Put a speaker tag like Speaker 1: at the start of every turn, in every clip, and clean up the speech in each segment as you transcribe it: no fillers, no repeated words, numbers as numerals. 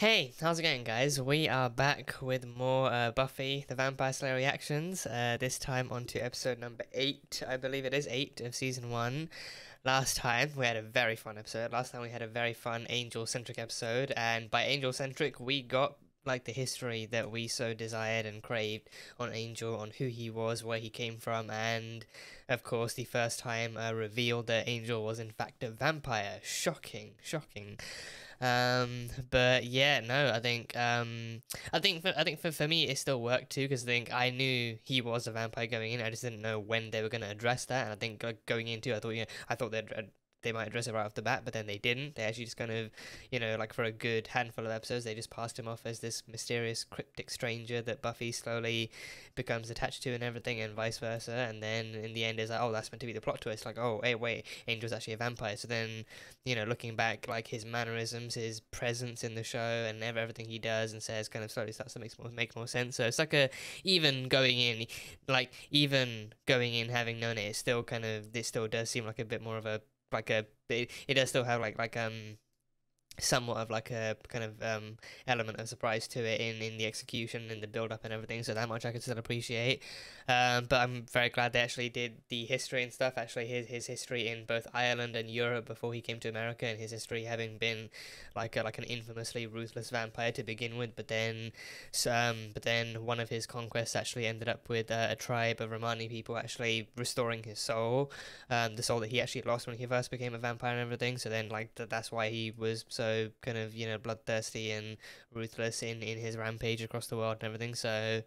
Speaker 1: Hey, how's it going, guys? We are back with more Buffy the Vampire Slayer reactions. This time on to episode number 8, I believe it is 8 of season 1. Last time we had a very fun episode. Last time we had a very fun angel-centric episode, and by angel-centric we got like the history that we so desired and craved on Angel, on who he was, where he came from, and of course the first time revealed that Angel was in fact a vampire. Shocking, shocking. But yeah, no, I think for me it still worked too, because I think I knew he was a vampire going in. I just didn't know when they were gonna address that, and I think going into, I thought they might address it right off the bat, but then they didn't. They actually just kind of, like for a good handful of episodes, they just passed him off as this mysterious, cryptic stranger that Buffy slowly becomes attached to and everything, and vice versa. And then in the end, is like, oh, that's meant to be the plot twist. Like, oh, hey, wait, Angel's actually a vampire. So then, looking back, like his mannerisms, his presence in the show, and everything he does and says, kind of slowly starts to make more sense. So it's like even going in, having known it, it still does seem like a bit more of a it does still have somewhat of like a kind of element of surprise to it in the execution and the build up and everything, so that much I could still appreciate. But I'm very glad they actually did the history and stuff, actually his history in both Ireland and Europe before he came to America, and his history having been like an infamously ruthless vampire to begin with, but then one of his conquests actually ended up with a tribe of Romani people actually restoring his soul, the soul that he actually lost when he first became a vampire and everything. So then that's why he was so kind of bloodthirsty and ruthless in his rampage across the world and everything. So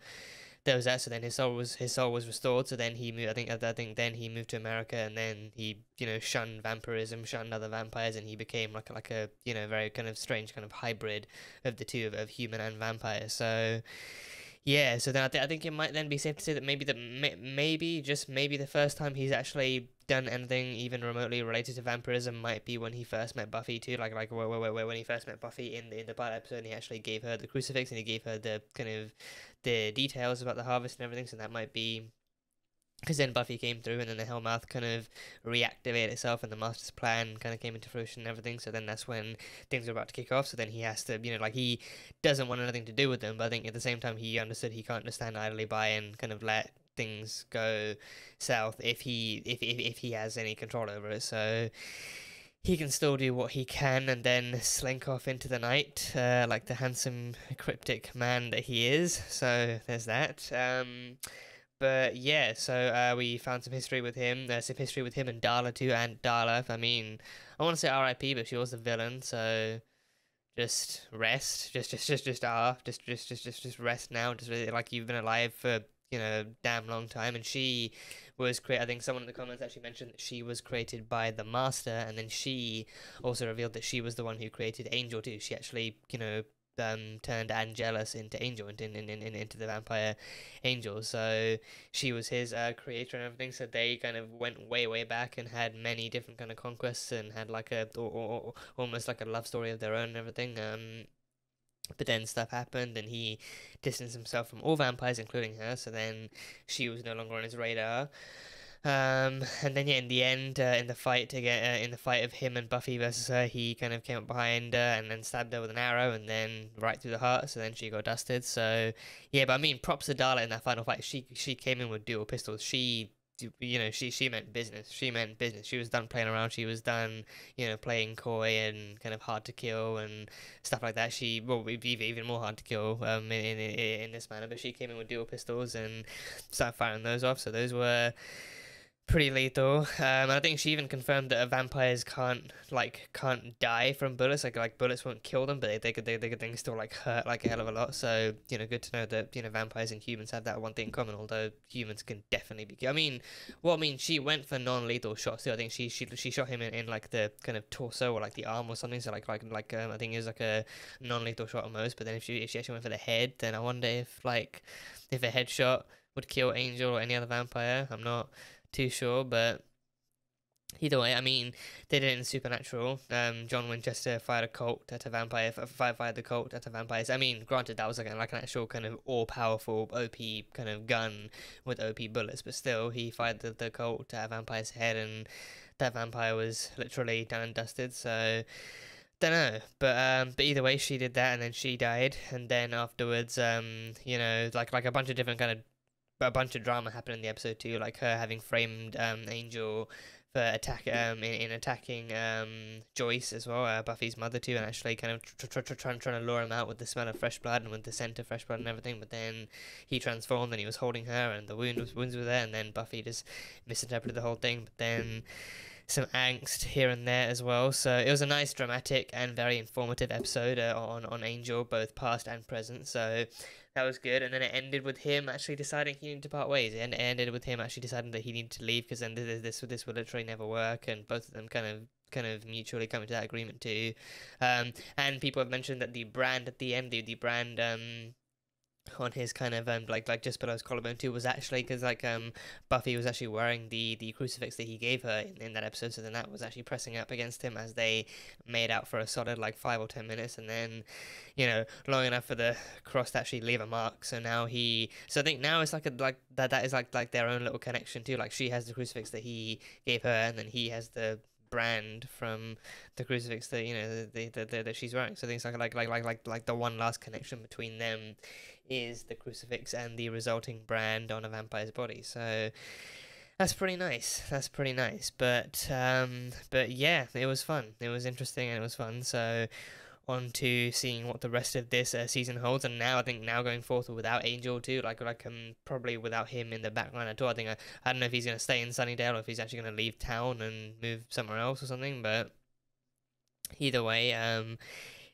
Speaker 1: there was that. So then his soul was restored. So then he moved. I think then he moved to America, and then he shunned vampirism, shunned other vampires, and he became like a very kind of strange kind of hybrid of the two, of human and vampire. So yeah, so then I think it might then be safe to say that maybe the first time he's actually done anything even remotely related to vampirism might be when he first met Buffy too, where when he first met Buffy in the pilot episode, and he actually gave her the crucifix, and he gave her the kind of the details about the harvest and everything. So that might be because then Buffy came through, and then the Hellmouth kind of reactivated itself, and the Master's plan kind of came into fruition and everything. So then that's when things are about to kick off. So then he has to, he doesn't want anything to do with them, but I think at the same time he understood he can't just stand idly by and kind of let things go south if he has any control over it. So he can still do what he can and then slink off into the night, like the handsome, cryptic man that he is. So there's that. But yeah, so we found some history with him. There's some history with him and Darla too. And Darla, I mean, I want to say R.I.P., but she was the villain. So just rest, just rest now. Just really, like, you've been alive for damn long time. And she was I think someone in the comments actually mentioned that she was created by the Master, and then she also revealed that she was the one who created Angel too. She actually turned Angelus into Angel, into the vampire Angel. So she was his creator and everything. So they kind of went way back and had many different kind of conquests, and had like almost like a love story of their own and everything. But then stuff happened, and he distanced himself from all vampires, including her. So then she was no longer on his radar. And then yeah, in the end, in the fight of him and Buffy versus her, he kind of came up behind her and then stabbed her with an arrow, and then right through the heart. So then she got dusted. So yeah, but I mean, props to Darla in that final fight. She came in with dual pistols. She meant business. She meant business. She was done playing around. She was done, playing coy and kind of hard to kill and stuff like that. Even more hard to kill in this manner. But she came in with dual pistols and started firing those off. So those were pretty lethal. And I think she even confirmed that vampires can't die from bullets. Like bullets won't kill them, but they could still like hurt like a hell of a lot. So good to know that vampires and humans have that one thing in common. Although humans can definitely be. She went for non-lethal shots too. I think she shot him in like the kind of torso or like the arm or something. So I think it was like a non-lethal shot at most. But then if she actually went for the head, then I wonder if a headshot would kill Angel or any other vampire. I'm not too sure, but either way, I mean, they did it in Supernatural. John Winchester fired a colt at a vampire. Fired the colt at a vampire. I mean, granted, that was like an actual kind of all-powerful OP kind of gun with OP bullets, but still, he fired the colt at a vampire's head, and that vampire was literally done and dusted. So Don't know, but either way, she did that, and then she died, and then afterwards, you know, like a bunch of different a bunch of drama happened in the episode too, like her having framed Angel for in attacking Joyce as well, Buffy's mother too, and actually kind of trying to lure him out with the smell of fresh blood and with the scent of fresh blood and everything. But then he transformed and he was holding her, and the wounds were there, and then Buffy just misinterpreted the whole thing. But then some angst here and there as well. So it was a nice, dramatic, and very informative episode on Angel, both past and present. So that was good. And then it ended with him actually deciding he needed to part ways. It ended with him actually deciding that he needed to leave, because then this would literally never work, and both of them kind of mutually coming to that agreement too. And people have mentioned that the brand at the end, the brand on his kind of like just below his collarbone too, was actually because Buffy was actually wearing the crucifix that he gave her in that episode, so then that was actually pressing up against him as they made out for a solid like 5 or 10 minutes, and then, you know, long enough for the cross to actually leave a mark. So now I think now it's like that is like their own little connection too. Like she has the crucifix that he gave her, and then he has the brand from the crucifix that, you know, that she's wearing. So I think it's like the one last connection between them is the crucifix and the resulting brand on a vampire's body. So that's pretty nice. But yeah, it was fun. It was interesting and it was fun. So on to seeing what the rest of this season holds. And now I think going forth without Angel too, probably without him in the background at all. I don't know if he's gonna stay in Sunnydale or if he's actually gonna leave town and move somewhere else or something. But either way,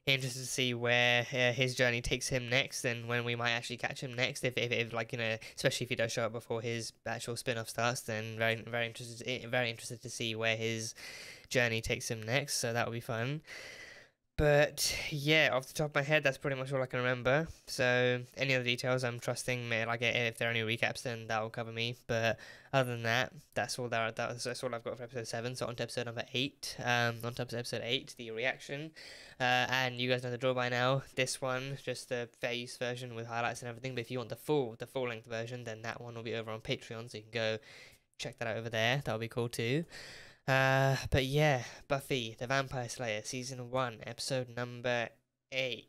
Speaker 1: interested to see where his journey takes him next, and when we might actually catch him next, if like, you know, especially if he does show up before his actual spin-off starts, then very interested to see where his journey takes him next. So that will be fun. But yeah, off the top of my head, that's pretty much all I can remember. So any other details, I'm trusting, like if there are any recaps, then that will cover me. But other than that, that's all that's all I've got for episode 7. So on to episode number 8. On to episode 8, the reaction. And you guys know the drill by now. This one, just the fair use version with highlights and everything. But if you want the full length version, then that one will be over on Patreon. So you can go check that out over there. That'll be cool too. But yeah, Buffy the Vampire Slayer, Season 1, Episode number 8.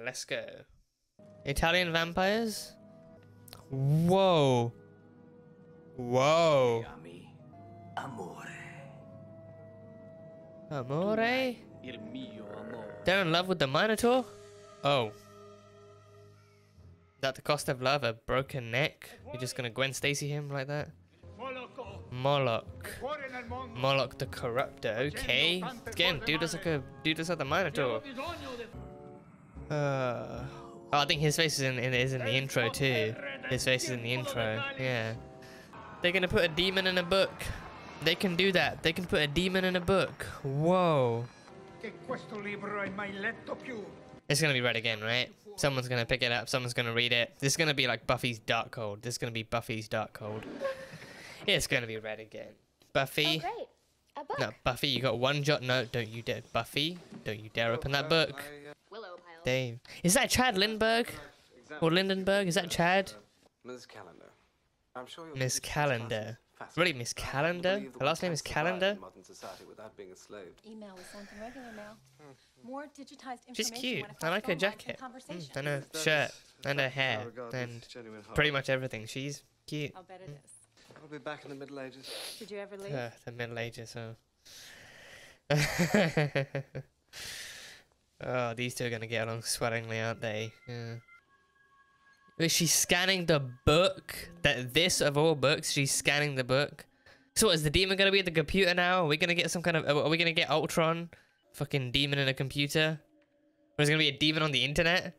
Speaker 1: Let's go. Italian vampires? Whoa. Whoa. Amore? They're in love with the Minotaur? Oh. At the cost of love, a broken neck? You're just gonna Gwen Stacy him like that? Moloch the Corruptor, okay. Again, dude looks like the Minotaur. Oh, I think his face is in the intro too. His face is in the intro, yeah. They're gonna put a demon in a book. They can do that. They can put a demon in a book. Whoa. It's gonna be read again, right? Someone's gonna pick it up, someone's gonna read it. This is gonna be like Buffy's Darkhold. This is gonna be Buffy's Darkhold. It's gonna be read again. Buffy.
Speaker 2: Oh, great. A book.
Speaker 1: No, Buffy, you got one job. No, don't you dare. Buffy, don't you dare open that book.
Speaker 2: Willow,
Speaker 1: Dave. Is that Chad Lindbergh? Or Lindenberg? Is that Chad?
Speaker 3: Miss Calendar. I'm sure you'll
Speaker 1: Miss Calendar. Really, Miss Calendar? Her last name is Calendar?
Speaker 2: Email was sent in regular mail. More digitized information.
Speaker 1: She's cute. I like her jacket. And her shirt. And her hair. And pretty much everything. She's cute.
Speaker 2: I'll bet it is.
Speaker 3: I'll be back in the Middle Ages.
Speaker 2: Did you ever leave?
Speaker 1: The Middle Ages, Oh, these two are gonna get along swellingly, aren't they? Yeah. Is she scanning the book? This of all books, she's scanning the book. So what, is the demon gonna be at the computer now? Are we gonna get some kind of... Are we gonna get Ultron? Fucking demon in a computer? Or is it gonna be a demon on the internet?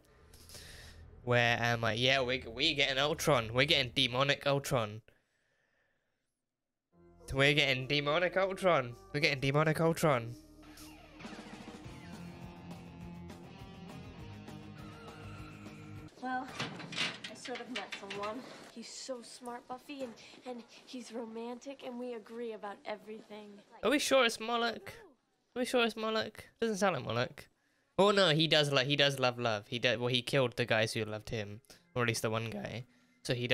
Speaker 1: Where am I? Yeah, we're getting Ultron. We're getting demonic Ultron. We're getting demonic Ultron. We're getting demonic Ultron.
Speaker 2: Well, I sort of met someone. He's so smart, Buffy, and he's romantic, and we agree about everything.
Speaker 1: Are we sure it's Moloch? Are we sure it's Moloch? Doesn't sound like Moloch. Oh no, he does love love. Well, he killed the guys who loved him, or at least the one guy. So he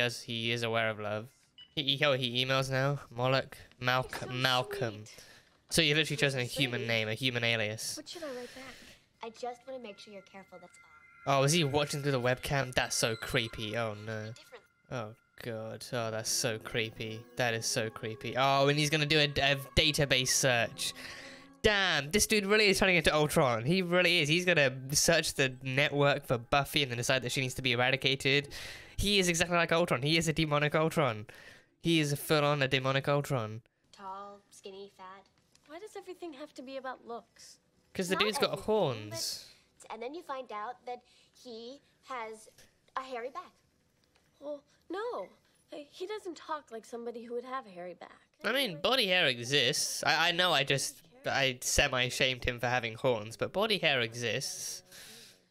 Speaker 1: is aware of love. He emails now. Moloch, Malcolm. So you've literally chosen a human name, a human alias.
Speaker 2: What should I write back?
Speaker 4: I just want to make sure you're careful, that's all.
Speaker 1: Oh, is he watching through the webcam? That's so creepy. Oh no.
Speaker 4: Different.
Speaker 1: Oh god. Oh, that's so creepy. That is so creepy. Oh, and he's gonna do a database search. Damn, this dude really is turning into Ultron. He really is. He's gonna search the network for Buffy and then decide that she needs to be eradicated. He is exactly like Ultron. He is a demonic Ultron. He is full-on a demonic Ultron.
Speaker 4: Tall, skinny, fat.
Speaker 2: Why does everything have to be about looks?
Speaker 1: Because the
Speaker 4: Not
Speaker 1: dude's got
Speaker 4: everything,
Speaker 1: horns.
Speaker 4: And then you find out that he has a hairy back.
Speaker 2: Well, no. He doesn't talk like somebody who would have a hairy back.
Speaker 1: I mean, body hair exists. I know I semi-shamed him for having horns, but body hair exists.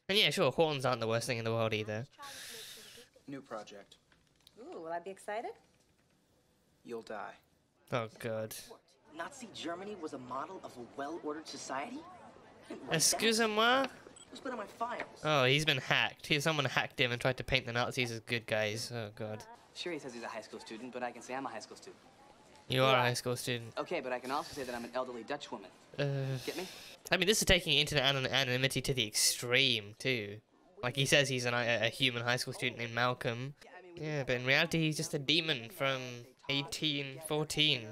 Speaker 1: And yeah, sure, horns aren't the worst thing in the world either.
Speaker 5: New project.
Speaker 6: Ooh, will I be excited?
Speaker 5: You'll die.
Speaker 1: Oh god.
Speaker 7: Nazi Germany was a model of a well-ordered society?
Speaker 1: Excusez-moi?
Speaker 7: Who's been on my files?
Speaker 1: Oh, he's been hacked. Someone hacked him and tried to paint the Nazis as good guys. Oh god.
Speaker 8: Sure, he says he's a high school student, but I can say I'm a high school student.
Speaker 1: You are a high school student.
Speaker 8: Okay, but I can also say that I'm an elderly Dutch woman. Get me?
Speaker 1: I mean, this is taking internet anonymity to the extreme, too. Like, he says he's a human high school student named Malcolm. Yeah, but in reality, he's just a demon from 1814.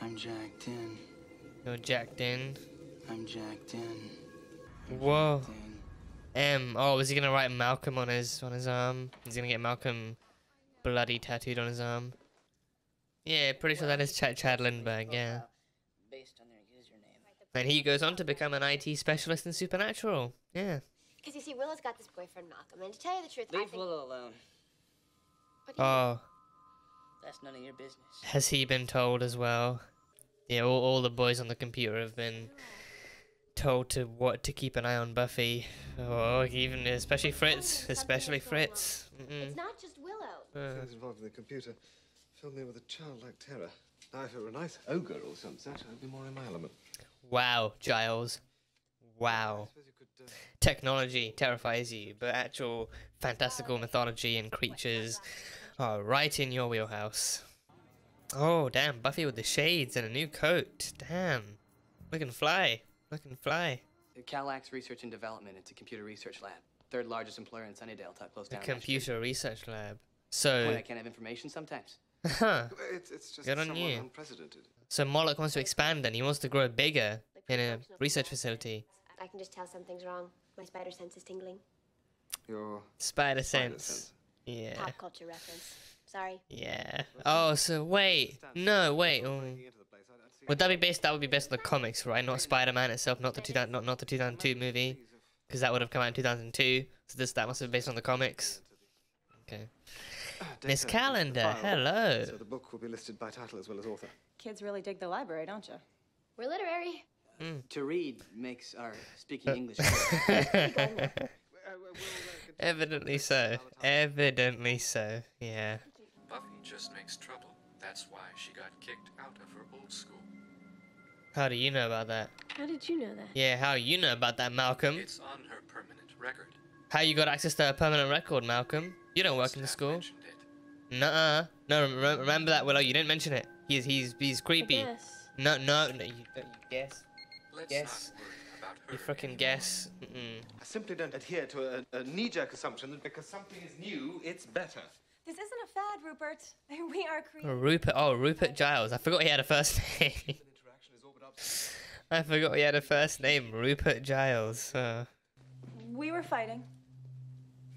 Speaker 5: I'm jacked in.
Speaker 1: You're jacked in.
Speaker 5: I'm jacked in.
Speaker 1: Whoa. Oh, is he gonna write Malcolm on his arm? He's gonna get Malcolm bloody tattooed on his arm. Yeah, pretty sure that is Chad Lindbergh, yeah.
Speaker 7: Based on their username.
Speaker 1: And he goes on to become an IT specialist in Supernatural. Yeah.
Speaker 4: Because you see, Willow's got this boyfriend, Malcolm, and to tell you the truth, I
Speaker 7: Leave
Speaker 4: think...
Speaker 7: Willow alone.
Speaker 1: Oh,
Speaker 7: That's none of your business.
Speaker 1: has he been told as well? Yeah, all the boys on the computer have been told to keep an eye on Buffy. Oh, even especially Fritz. Especially Fritz.
Speaker 4: It's not just Willow.
Speaker 3: Things involved in the computer filled me with a childlike terror. Now, if it were a nice ogre or some such, I'd be more in my element.
Speaker 1: Wow, Giles. Wow.
Speaker 3: I suppose you could,
Speaker 1: Technology terrifies you, but actual fantastical mythology and creatures are right in your wheelhouse. Oh, damn, Buffy with the shades and a new coat. Damn. Looking fly. Looking fly.
Speaker 8: CalAC's Research and Development. It's a computer research lab. Third largest employer in Sunnydale, close
Speaker 1: A
Speaker 8: down.
Speaker 1: computer research lab.
Speaker 8: Boy,
Speaker 1: So,
Speaker 8: I can't have information sometimes.
Speaker 1: huh.
Speaker 3: it's just
Speaker 1: Good on
Speaker 3: somewhat
Speaker 1: you.
Speaker 3: unprecedented.
Speaker 1: So Moloch wants to expand then. He wants to grow bigger in a research facility.
Speaker 4: I can just tell something's wrong. My spider sense is tingling.
Speaker 3: Your
Speaker 1: Spider
Speaker 3: Spider
Speaker 1: sense.
Speaker 3: sense.
Speaker 1: Yeah.
Speaker 4: Pop culture reference. Sorry.
Speaker 1: Yeah. Oh, so wait. No, wait. Would that be based? That would be based on the comics, right? Not Spider-Man itself, not the 2002 movie, because that would have come out in 2002. So that must have been based on the comics. Okay. Miss Calendar, hello.
Speaker 3: So the book will be listed by title as well as author.
Speaker 6: Kids really dig the library, don't you?
Speaker 4: We're literary.
Speaker 8: To read makes our speaking English.
Speaker 1: Evidently so. Evidently so. Yeah.
Speaker 9: Buffy just makes trouble. That's why she got kicked out of her old school.
Speaker 1: How do you know about that?
Speaker 2: How did you know that?
Speaker 1: Yeah, how you know about that, Malcolm?
Speaker 9: It's on her permanent record.
Speaker 1: How you got access to a permanent record, Malcolm? You don't work in the
Speaker 9: Must have
Speaker 1: school.
Speaker 9: mentioned it.
Speaker 1: Nuh-uh. No, remember that, Willow. You didn't mention it. He's creepy.
Speaker 2: Yes.
Speaker 1: No, you guess.
Speaker 9: Let's
Speaker 1: Guess.
Speaker 9: not worry about her.
Speaker 1: You frickin' guess.
Speaker 3: I simply don't adhere to a knee-jerk assumption that because something is new, it's better.
Speaker 6: This isn't a fad, Rupert. We are creating.
Speaker 1: Rupert. Oh, Rupert Giles. I forgot he had a first name.
Speaker 3: Interaction is all but obsolete.
Speaker 1: I forgot he had a first name. Rupert Giles.
Speaker 6: We were fighting.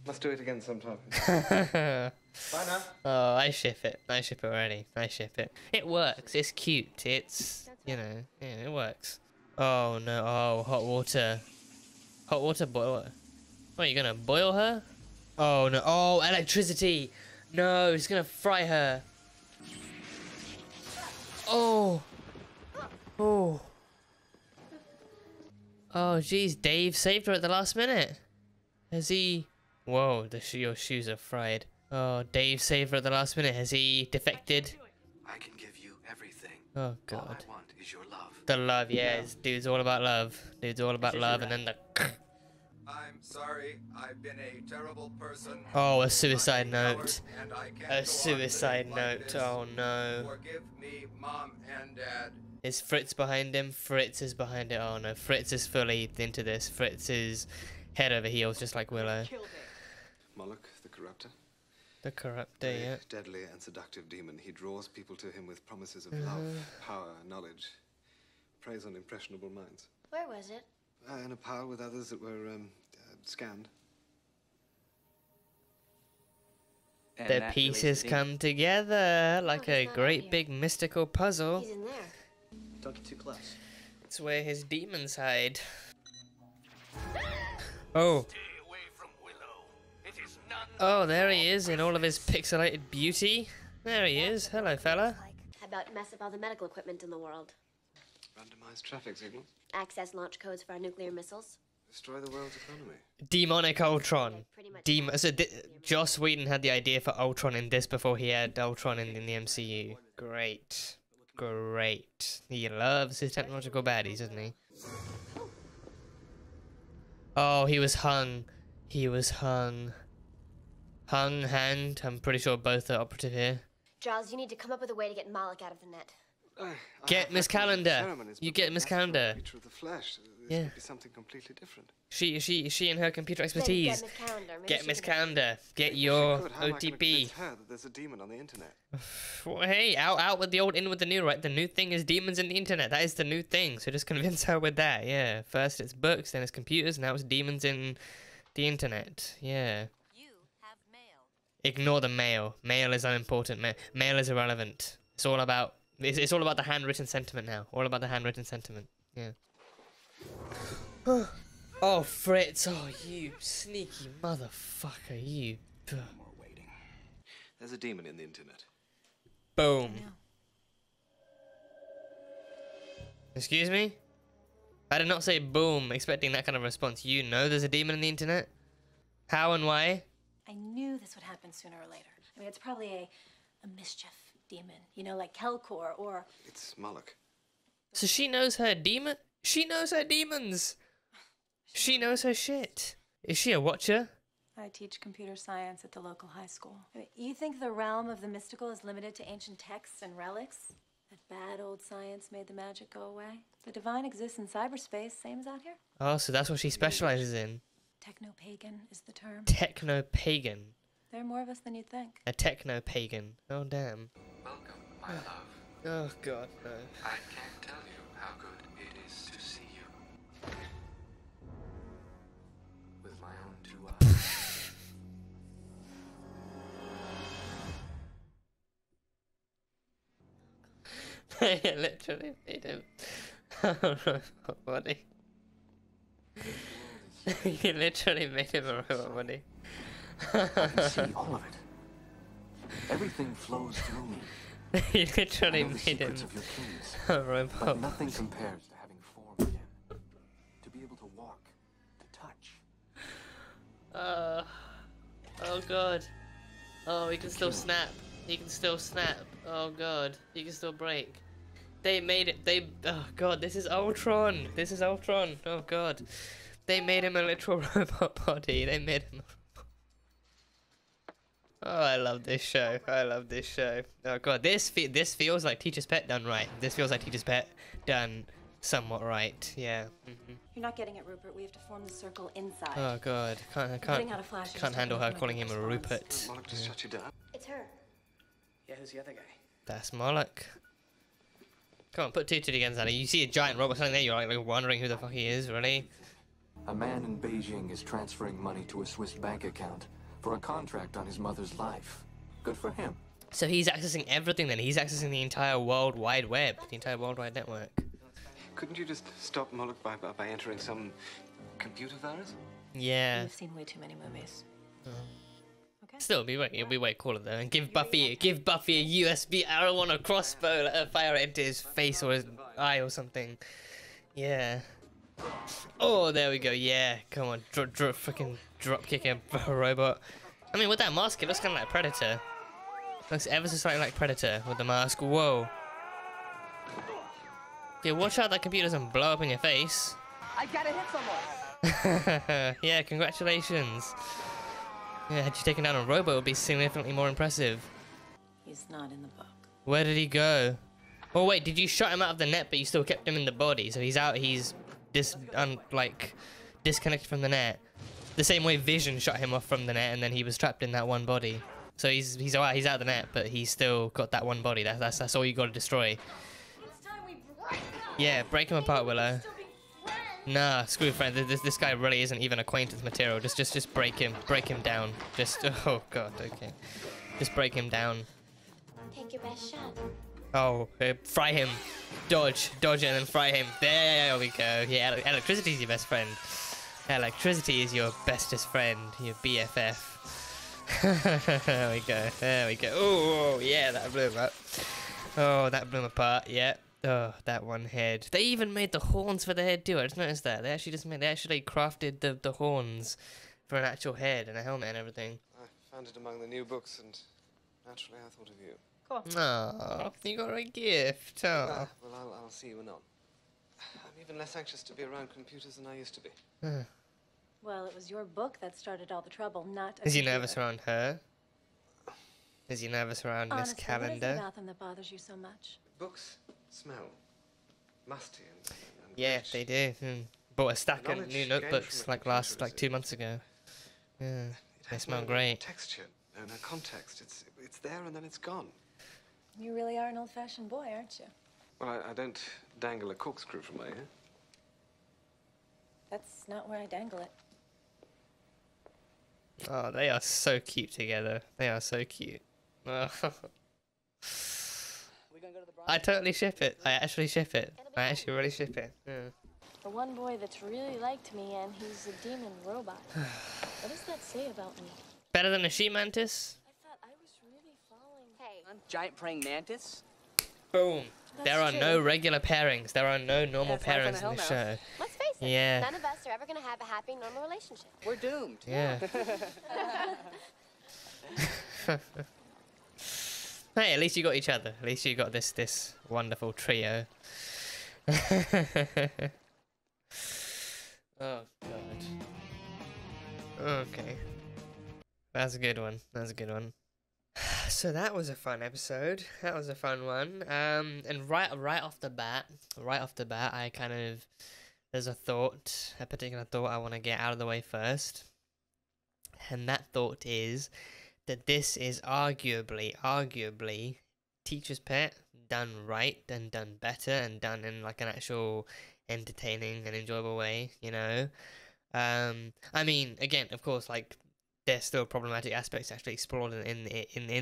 Speaker 3: Must do it again sometime.
Speaker 1: Oh,
Speaker 3: Bye now.
Speaker 1: I ship it. I ship it already. I ship it. It works. It's cute. It's, you know, yeah, it works. Oh, no. Oh, hot water. Hot water boil. What, you gonna boil her? Oh, no. Oh, electricity. No, it's gonna fry her. Oh. Oh. Oh, jeez. Dave saved her at the last minute. Has he... Whoa, your shoes are fried. Oh, Dave saved her at the last minute. Has he defected?
Speaker 9: I can give you everything.
Speaker 1: Oh,
Speaker 9: All
Speaker 1: God.
Speaker 9: I want is your love.
Speaker 1: The love, yeah. Dude's all about love. Dude's all about love. And then the...
Speaker 10: I'm sorry. I've been a terrible person.
Speaker 1: Oh, a suicide note.
Speaker 10: Coward, and I can't go
Speaker 1: A
Speaker 10: on
Speaker 1: suicide
Speaker 10: living like
Speaker 1: note.
Speaker 10: this.
Speaker 1: Oh no.
Speaker 10: Forgive me, Mom and Dad.
Speaker 1: Is Fritz behind him? Fritz is behind it. Oh no, Fritz is fully into this. Fritz is head over heels, just like Willow.
Speaker 3: Moloch, the corruptor.
Speaker 1: The corruptor,
Speaker 3: A
Speaker 1: yeah.
Speaker 3: deadly and seductive demon. He draws people to him with promises of love, power, knowledge. Preys on impressionable minds.
Speaker 4: Where was it?
Speaker 3: In a pile with others that were scanned.
Speaker 8: And
Speaker 1: The
Speaker 8: that
Speaker 1: pieces
Speaker 8: released the demon.
Speaker 1: come together like
Speaker 4: he's
Speaker 1: a
Speaker 4: not
Speaker 1: great
Speaker 4: here.
Speaker 1: big mystical puzzle.
Speaker 4: He's in there.
Speaker 7: Don't get too close.
Speaker 1: It's where his demons hide. Oh. Oh, there he is in all of his pixelated beauty. There he is. Hello, fella.
Speaker 4: How about mess up all the medical equipment in the world?
Speaker 3: Randomized traffic signals.
Speaker 4: Access launch codes for our nuclear missiles.
Speaker 3: Destroy the world's economy.
Speaker 1: Demonic Ultron.
Speaker 4: Pretty much
Speaker 1: So Joss Whedon had the idea for Ultron in this before he had Ultron in the MCU. Great. Great. He loves his technological baddies, doesn't he? Oh, he was hung. He was hung. Hung, hanged. I'm pretty sure both are operative here.
Speaker 4: Giles, you need to come up with a way to get Moloch out of the net.
Speaker 1: Get Miss Calendar. You get Miss Calendar.
Speaker 3: Creature of the flesh. This
Speaker 1: Yeah.
Speaker 3: would be something completely different.
Speaker 1: She and her computer
Speaker 4: Then
Speaker 1: expertise.
Speaker 4: get Miss Calendar. Maybe
Speaker 1: Get
Speaker 4: she
Speaker 1: Miss
Speaker 4: can-
Speaker 1: Calendar. Get
Speaker 3: If
Speaker 1: your
Speaker 3: she could, how am I gonna
Speaker 1: OTP.
Speaker 3: convince her that there's a demon on the internet?
Speaker 1: Well, hey, out with the old, in with the new, right? The new thing is demons in the internet. That is the new thing. So just convince her with that. Yeah. First it's books, then it's computers, now it's demons in the internet. Yeah.
Speaker 11: You have mail.
Speaker 1: Ignore the mail. Mail is unimportant. Mail is irrelevant. It's all about it's all about the handwritten sentiment now. All about the handwritten sentiment. Yeah. Oh, Fritz. Oh, you sneaky motherfucker. You.
Speaker 3: We're waiting. There's a demon in the internet.
Speaker 1: Boom. Excuse me? I did not say boom, expecting that kind of response. You know there's a demon in the internet? How and why?
Speaker 6: I knew this would happen sooner or later. I mean, it's probably a mischief demon, you know, like Kelkor or...
Speaker 3: It's Moloch.
Speaker 1: So she knows her demon? She knows her demons! She knows her shit. Is she a watcher?
Speaker 6: I teach computer science at the local high school. I mean, you think the realm of the mystical is limited to ancient texts and relics? That bad old science made the magic go away? The divine exists in cyberspace, same as out here.
Speaker 1: Oh, so that's what she specializes in.
Speaker 6: Techno-pagan is the term.
Speaker 1: Techno-pagan.
Speaker 6: There are more of us than you'd think.
Speaker 1: A techno-pagan. Oh, damn.
Speaker 9: Welcome, my love.
Speaker 1: Oh, God, no.
Speaker 9: I can't tell you how good it is to see you. With my own two eyes.
Speaker 1: They literally made him a robot body. You literally made him a robot body.
Speaker 12: I can see all of it. Everything flows through me.
Speaker 1: You literally
Speaker 12: I know the
Speaker 1: made him
Speaker 12: secrets of your keys,
Speaker 1: a robot.
Speaker 12: but nothing compares to having form again. To be able to walk, to touch.
Speaker 1: Oh god. Oh, he can still snap. He can still snap. Oh god. He can still break. They made it. Oh god, this is Ultron. This is Ultron. Oh god. They made him a literal robot body. They made him. Oh, I love this show. I love this show. Oh god, this feels like Teacher's Pet done right. This feels like Teacher's Pet done somewhat right. Yeah.
Speaker 6: You're not getting it, Rupert. We have to form the circle inside.
Speaker 1: Oh god, I
Speaker 6: Getting out of flash is
Speaker 1: can't handle her
Speaker 6: taking
Speaker 1: calling him a
Speaker 6: response.
Speaker 1: Rupert.
Speaker 3: Moloch just shut you down.
Speaker 4: It's her.
Speaker 8: Yeah, who's the other guy?
Speaker 1: That's Moloch. Come on, put two together. You see a giant robot standing there, you're like wondering who the fuck he is, really?
Speaker 12: A man in Beijing is transferring money to a Swiss bank account for a contract on his mother's life. Good for him.
Speaker 1: So he's accessing everything then. He's accessing the entire World Wide Web, the entire World Wide Network.
Speaker 3: Couldn't you just stop Moloch by entering some computer virus?
Speaker 1: Yeah.
Speaker 6: You've seen way too many movies. Okay.
Speaker 1: Still, it'll be way cooler though. And give Buffy a USB arrow on a crossbow, let her fire it into his face or his eye or something. Yeah. Oh, there we go. Yeah, come on, freaking drop kick a robot. I mean, with that mask, it looks kind of like Predator. Looks ever so slightly like Predator with the mask. Whoa. Okay, watch out that computer doesn't blow up in your face.
Speaker 7: I gotta hit someone.
Speaker 1: Yeah, congratulations. Yeah, had you taken down a robot, it would be significantly more impressive.
Speaker 6: He's not in the book.
Speaker 1: Where did he go? Oh wait, did you shut him out of the net, but you still kept him in the body? So he's out. He's disconnected from the net. The same way Vision shut him off from the net, and then he was trapped in that one body. So he's alright. He's out of the net, but he's still got that one body. That's all you got to destroy. Yeah, break him apart, Willow. Nah, screw friend. This guy really isn't even acquaintance material. Just break him down. Just oh god, okay. Just break him down.
Speaker 4: Take your best shot.
Speaker 1: Oh, fry him. Dodge and then fry him. There we go. Yeah, electricity is your best friend. Electricity is your bestest friend, your BFF. There we go. Oh, yeah, that blew him up. Oh, that blew him apart, yeah. Oh, that one head. They even made the horns for the head too. I just noticed that. They actually crafted the horns for an actual head and a helmet and everything.
Speaker 3: I found it among the new books, and naturally I thought of you.
Speaker 6: Cool.
Speaker 1: Oh, you got a gift. Oh.
Speaker 3: Well, I'll see you anon. I'm even less anxious to be around computers than I used to be.
Speaker 6: Well, it was your book that started all the trouble, not a
Speaker 1: Is he
Speaker 6: computer.
Speaker 1: nervous around her? Is he nervous around Miss
Speaker 6: Honestly, what is it
Speaker 1: Calendar?
Speaker 6: about them that bothers you so much?
Speaker 3: Books smell musty and
Speaker 1: Yeah,
Speaker 3: rich.
Speaker 1: they do. Bought a stack of
Speaker 3: Knowledge
Speaker 1: new
Speaker 3: gained
Speaker 1: notebooks
Speaker 3: from a
Speaker 1: like
Speaker 3: computer is
Speaker 1: 2 months ago. Yeah,
Speaker 3: It
Speaker 1: they
Speaker 3: has
Speaker 1: smell
Speaker 3: no
Speaker 1: great.
Speaker 3: texture, no context. It's there and then it's gone.
Speaker 6: You really are an old-fashioned boy, aren't you?
Speaker 3: Well, I don't dangle a corkscrew from my ear.
Speaker 6: That's not where I dangle it.
Speaker 1: Oh, they are so cute together. They are so cute. Oh. I totally ship it. I actually ship it. I actually really ship it. Yeah.
Speaker 2: The one boy that's really liked me, and he's a demon robot. What does that say about me?
Speaker 1: Better than a she mantis?
Speaker 2: I thought I was really falling.
Speaker 7: Hey, giant praying mantis?
Speaker 1: Boom. There are
Speaker 2: That's
Speaker 1: no
Speaker 2: true.
Speaker 1: regular pairings. There are no normal
Speaker 7: That's life on
Speaker 1: pairings
Speaker 7: a
Speaker 1: in the
Speaker 7: hellmouth.
Speaker 1: show.
Speaker 4: Let's face it,
Speaker 1: Yeah.
Speaker 4: none of us are ever going to have a happy, normal relationship.
Speaker 7: We're doomed.
Speaker 1: Yeah. Hey, at least you got each other. At least you got this wonderful trio. Oh god. Okay. That's a good one. That's a good one. So that was a fun episode. That was a fun one. And right off the bat, I kind of there's a particular thought I want to get out of the way first. And that thought is that this is arguably Teacher's Pet done right and done better and done in like an actual entertaining and enjoyable way, you know. I mean, again, of course, like there's still problematic aspects actually explored in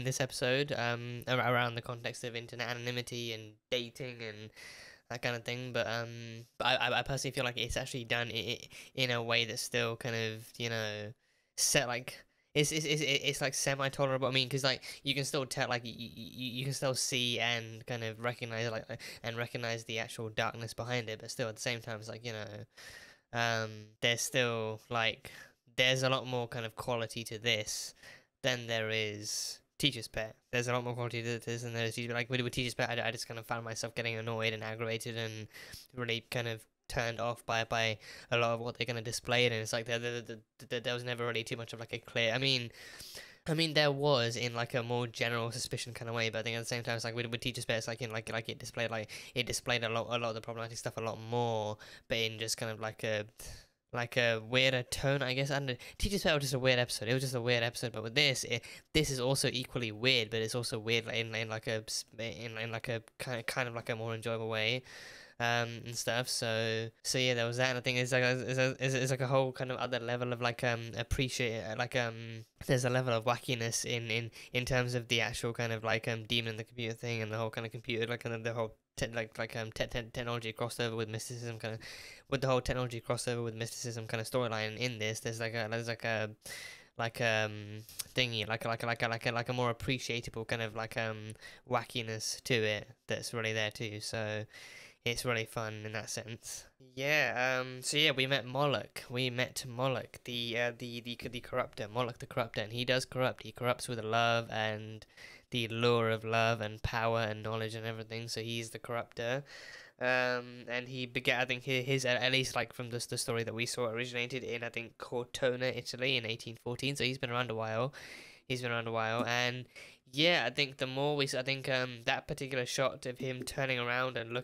Speaker 1: this episode, around the context of internet anonymity and dating and that kind of thing. But I personally feel like it's actually done in a way that's still kind of, you know, set like. It's like semi-tolerable. I mean, because like you can still tell, like you can still see and kind of recognize recognize the actual darkness behind it, but still at the same time, it's like, you know, there's still like there's a lot more kind of quality to this than there is Teacher's Pet. There's a lot more quality to this than there is like with Teacher's Pet. I just kind of found myself getting annoyed and aggravated and really kind of turned off by a lot of what they're going to display, and it's like there was never really too much of like a clear. I mean there was in like a more general suspicion kind of way, but I think at the same time it's like with Teacher's Pet, it's like in like it displayed a lot of the problematic stuff a lot more, but in just kind of like a weirder tone, I guess. And Teacher's Pet was just a weird episode. It was just a weird episode, but with this is also equally weird, but it's also weird in like a kind of like a more enjoyable way. And stuff. So yeah, there was that. And I think it's like a whole kind of other level of like appreciate like there's a level of wackiness in terms of the actual kind of like demon in the computer thing and the whole kind of computer like kind of the whole technology crossover with mysticism kind of with the whole technology crossover with mysticism kind of storyline in this. There's like a thingy like a more appreciable kind of like wackiness to it that's really there too. So it's really fun in that sense. Yeah, so yeah, we met Moloch. The corruptor, Moloch the corruptor, and he does corrupt. He corrupts with love and the lure of love and power and knowledge and everything, so he's the corruptor. And he began, I think his at least like from the story that we saw, originated in, I think, Cortona, Italy in 1814. So he's been around a while. And yeah, I think the more I think that particular shot of him turning around and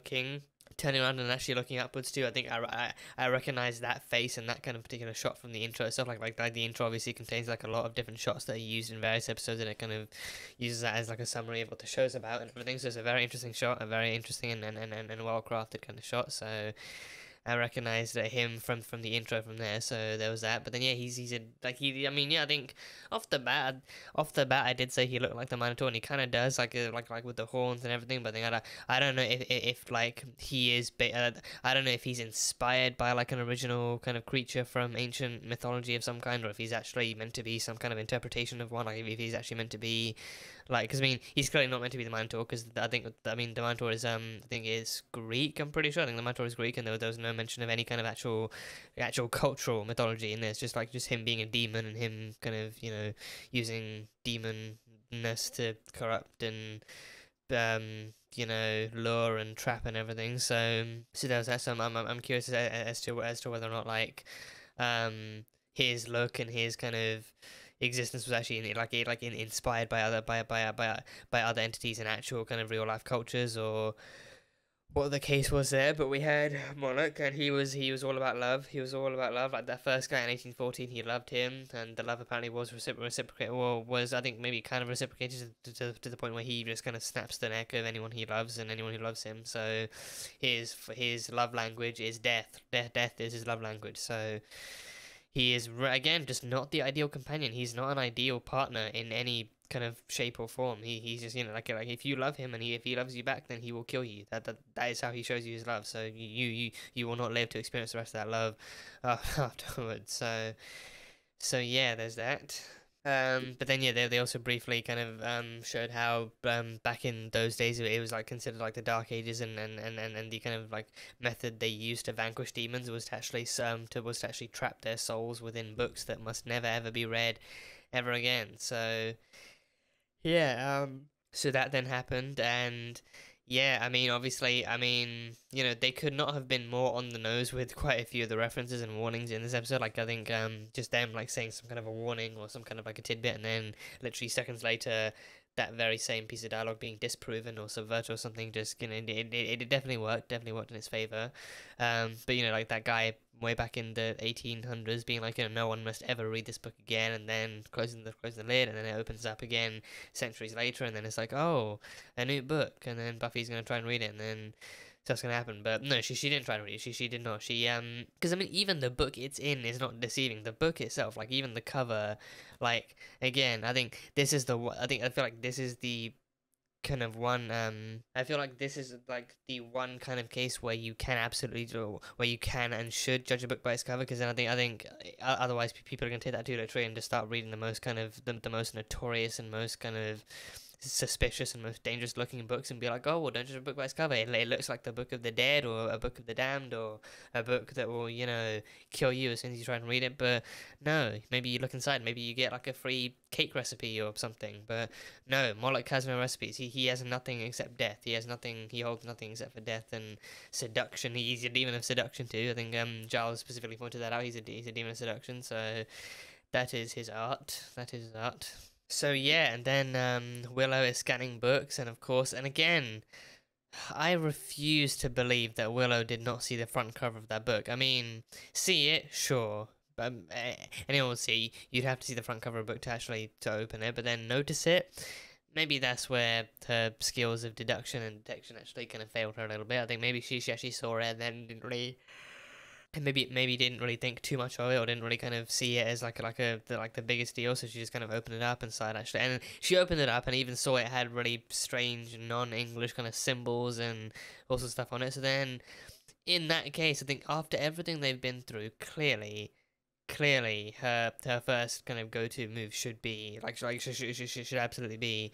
Speaker 1: actually looking upwards too. I think I recognize that face and that kind of particular shot from the intro itself. Like the intro obviously contains like a lot of different shots that are used in various episodes, and it kind of uses that as like a summary of what the show's about and everything. So it's a very interesting shot, a very interesting and well crafted kind of shot. So I recognized him from the intro from there, so there was that. But then yeah, he's a, like I mean yeah, I think off the bat I did say he looked like the Minotaur, and he kind of does, like with the horns and everything. But then I don't know if like he is I don't know if he's inspired by like an original kind of creature from ancient mythology of some kind, or if he's actually meant to be some kind of interpretation of one. Like if he's actually meant to be like, because I mean he's clearly not meant to be the Minotaur, because I mean the Minotaur is I think is Greek. I'm pretty sure. I think the Minotaur is Greek, and there was no mention of any kind of actual cultural mythology in this. Just him being a demon and him kind of using demonness to corrupt and lure and trap and everything. So there was that. So I'm curious as to whether or not like his look and his kind of existence was actually inspired by other entities and actual kind of real life cultures, or what the case was there. But we had Monarch, and he was all about love. He was all about love. Like that first guy in 1814, he loved him, and the love apparently was reciprocated, or was, I think, maybe kind of reciprocated to the point where he just kind of snaps the neck of anyone he loves and anyone who loves him. So his love language is death. Death is his love language. So he is, again, just not the ideal companion. He's not an ideal partner in any kind of shape or form. He's just, like if you love him and if he loves you back, then he will kill you. That is how he shows you his love. So you will not live to experience the rest of that love afterwards. So yeah, there's that. But then yeah, they also briefly kind of showed how back in those days it was like considered like the Dark Ages, and the kind of like method they used to vanquish demons was to actually trap their souls within books that must never ever be read ever again. So yeah, so that then happened, and yeah, I mean, obviously, I mean, they could not have been more on the nose with quite a few of the references and warnings in this episode. Like, I think just them like saying some kind of a warning or some kind of like a tidbit, and then literally seconds later, that very same piece of dialogue being disproven or subverted or something. Just it definitely worked in its favor. But like that guy way back in the 1800s being like, no one must ever read this book again, and then closing the lid, and then it opens up again centuries later, and then it's like, oh, a new book, and then Buffy's gonna try and read it, and then that's gonna happen. But no, she didn't try to read it. She did not. She because I mean, even the book it's in is not deceiving. The book itself, like even the cover, like again, I think this is I feel like this is the kind of one I feel like this is like the one kind of case where you can and should judge a book by its cover, because then I think otherwise people are going to take that too literally and just start reading the most kind of the most notorious and most kind of suspicious and most dangerous looking books and be like, oh, well, don't judge a book by its cover. It looks like the Book of the Dead or a Book of the Damned or a book that will kill you as soon as you try and read it. But no, maybe you look inside, maybe you get like a free cake recipe or something. But no, Moloch has no recipes. He has nothing except death. He holds nothing except for death and seduction. He's a demon of seduction too. I think Giles specifically pointed that out. He's a demon of seduction. So that is his art. So yeah, and then Willow is scanning books, and of course, and again, I refuse to believe that Willow did not see the front cover of that book. I mean, see it, sure, but anyone will see. You'd have to see the front cover of a book to open it, but then notice it. Maybe that's where her skills of deduction and detection actually kind of failed her a little bit. I think maybe she actually saw it and then didn't really. And maybe didn't really think too much of it, or didn't really kind of see it as like the biggest deal. So she just kind of opened it up and started actually, and she opened it up and even saw it had really strange non-English kind of symbols and all sorts of stuff on it. So then, in that case, I think after everything they've been through, clearly her first kind of go-to move should be should absolutely be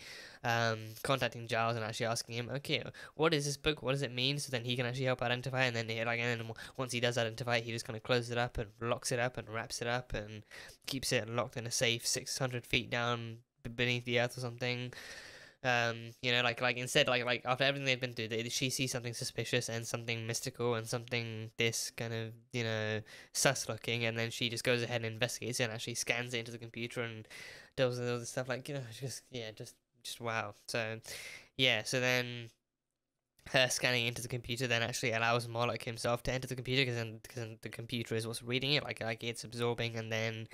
Speaker 1: contacting Giles and actually asking him, okay, what is this book, what does it mean, so then he can actually help identify it. And then once he does identify it, he just kind of closes it up and locks it up and wraps it up and keeps it locked in a safe 600 feet down beneath the earth or something. You know, like instead, like after everything they've been through, she sees something suspicious and something mystical and something this kind of, you know, sus looking, and then she just goes ahead and investigates it and actually scans it into the computer and does all this stuff, like, you know, just wow. So yeah, so then her scanning into the computer then actually allows Moloch himself to enter the computer, because then the computer is what's reading it, like it's absorbing and then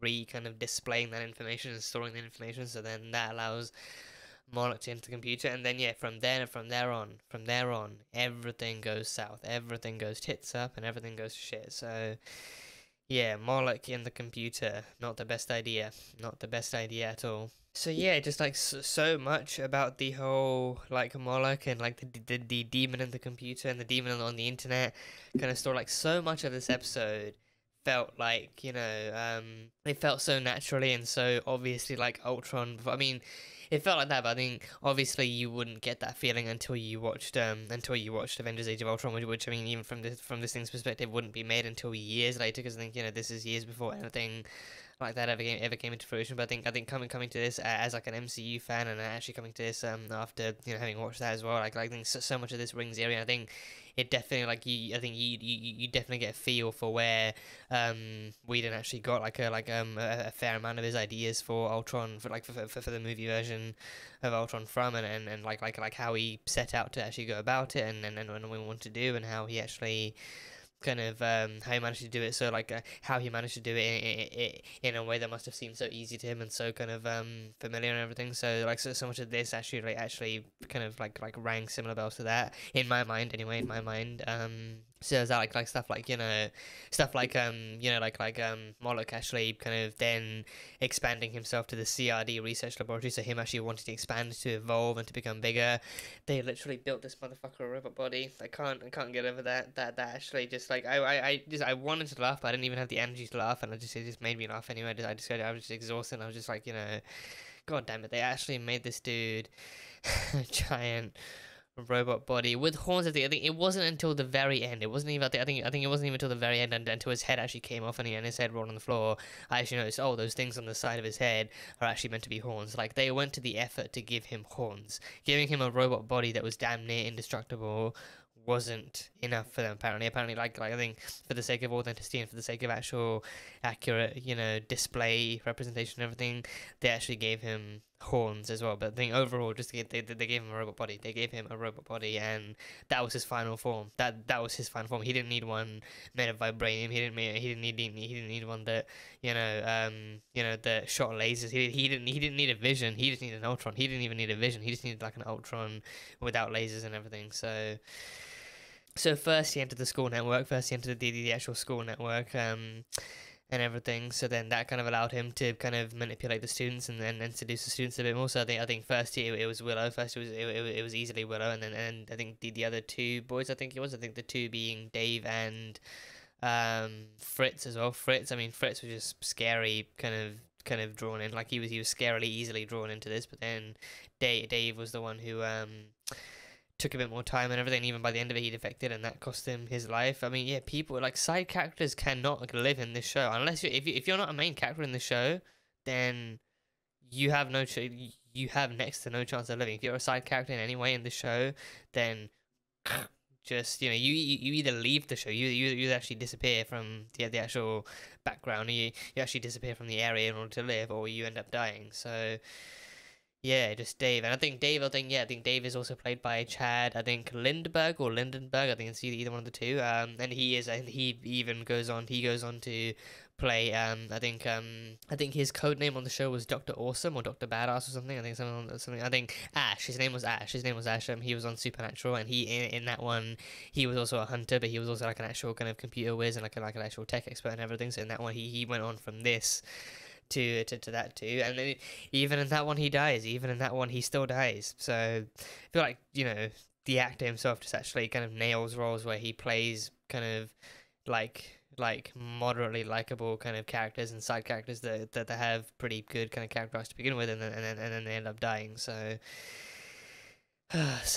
Speaker 1: kind of displaying that information and storing that information. So then that allows Moloch to enter the computer, and then yeah, from there on, everything goes south, everything goes tits up, and everything goes to shit. So yeah, Moloch in the computer, not the best idea at all. So yeah, just like so much about the whole like Moloch and like the demon in the computer and the demon on the internet kind of story. Like so much of this episode felt like, you know, it felt so naturally and so obviously like Ultron. I mean, it felt like that, but I think obviously you wouldn't get that feeling until you watched Avengers: Age of Ultron, which I mean, even from this thing's perspective, wouldn't be made until years later, because I think, you know, this is years before anything like that ever came into fruition. But I think coming to this as like an MCU fan, and actually coming to this after, you know, having watched that as well, like I think so much of this rings eerie. And I think it definitely, like, you definitely get a feel for where Whedon actually got a fair amount of his ideas for Ultron, for the movie version of Ultron from, and like how he set out to actually go about it, and what we want to do, and how he actually kind of how he managed to do it. So like how he managed to do it in a way that must have seemed so easy to him and so kind of familiar and everything. So like so much of this actually kind of like rang similar bells to that in my mind, anyway. So there's that like stuff like, you know, Moloch actually kind of then expanding himself to the CRD research laboratory, so him actually wanting to expand, to evolve, and to become bigger. They literally built this motherfucker a robot body. I can't get over that actually just like I wanted to laugh, but I didn't even have the energy to laugh, and it just made me laugh anyway. I was just exhausted. I was just like, you know, god damn it, they actually made this dude a giant robot body with horns. I think it wasn't until the very end. It wasn't even. I think it wasn't even until the very end, and until his head actually came off and his head rolled on the floor, I actually noticed, oh, those things on the side of his head are actually meant to be horns. Like, they went to the effort to give him horns. Giving him a robot body that was damn near indestructible wasn't enough for them, apparently like I think for the sake of authenticity and for the sake of actual accurate, you know, display representation and everything, they actually gave him horns as well. But I think overall, just they gave him a robot body. They gave him a robot body, and that was his final form. That was his final form. He didn't need one made of vibranium. He didn't need one that, you know, that shot lasers. He didn't need a vision. He just needed an Ultron. He didn't even need a vision. He just needed like an Ultron without lasers and everything. So first he entered the school network. First he entered the actual school network, and everything. So then that kind of allowed him to kind of manipulate the students and seduce the students a bit more. So I think first it was Willow. First it was easily Willow, and then I think the other two boys. I think the two being Dave and Fritz as well. Fritz was just scary, kind of drawn in. Like he was scarily easily drawn into this. But then Dave was the one who took a bit more time and everything. Even by the end of it, he defected, and that cost him his life. I mean, yeah, people like side characters cannot live in this show unless if you're not a main character in the show, then you have you have next to no chance of living. If you're a side character in any way in the show, then just, you know, you either leave the show, you actually disappear from the actual background, you actually disappear from the area in order to live, or you end up dying. So yeah, just Dave. And I think Dave is also played by Chad, I think Lindbergh or Lindenberg, I think it's either one of the two. And he even goes on to play, I think his code name on the show was Dr. Awesome or Dr. Badass or something. I think Ash. His name was Ash. He was on Supernatural, and he in that one he was also a hunter, but he was also like an actual kind of computer whiz and like an actual tech expert and everything. So in that one he went on from this to that too, and then even in that one he dies. Even in that one he still dies. So I feel like, you know, the actor himself just actually kind of nails roles where he plays kind of like moderately likable kind of characters and side characters that have pretty good kind of character arcs to begin with, and then they end up dying. So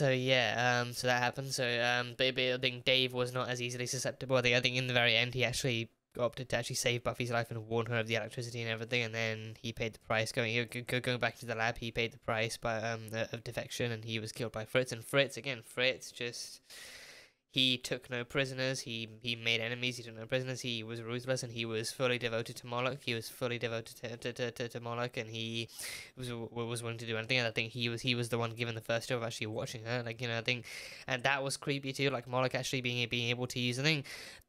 Speaker 1: yeah, so that happened. So I think Dave was not as easily susceptible. I think in the very end he actually opted to actually save Buffy's life and warn her of the electricity and everything, and then he paid the price going back to the lab. He paid the price by of defection, and he was killed by Fritz. And Fritz just, he took no prisoners. He made enemies. He took no prisoners. He was ruthless, and he was fully devoted to Moloch. He was fully devoted to Moloch, and he was willing to do anything. And I think he was the one given the first job of actually watching her. Like, you know, I think, and that was creepy too. Like Moloch actually being able to use. I think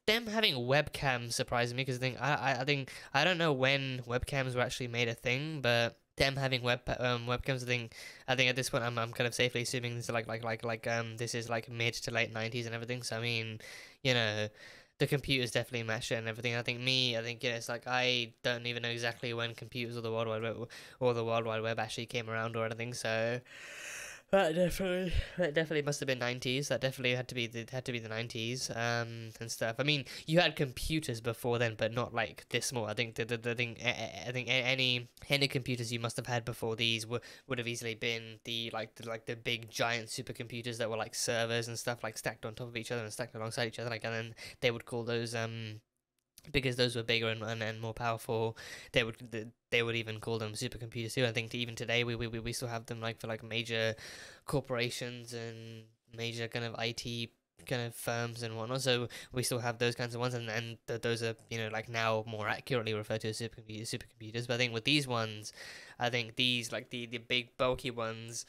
Speaker 1: them having webcams surprised me, because I think I don't know when webcams were actually made a thing, but them having webcams, I think at this point I'm kind of safely assuming this is this is like mid to late 90s and everything. So I mean, you know, the computers definitely matched it and everything. I think you know, it's like I don't even know exactly when computers or the World Wide Web actually came around or anything. So that definitely must have been 90s. That definitely had to be the 90s and stuff. I mean, you had computers before then, but not like this small. I think any computers you must have had before these would have easily been the big giant supercomputers that were like servers and stuff, like stacked on top of each other and stacked alongside each other. Like, and then they would call those because those were bigger and more powerful, they would even call them supercomputers too. I think even today we still have them like for like major corporations and major kind of IT kind of firms and whatnot. So we still have those kinds of ones, and those are, you know, like now more accurately referred to as supercomputers. But I think with these ones, I think these like the big bulky ones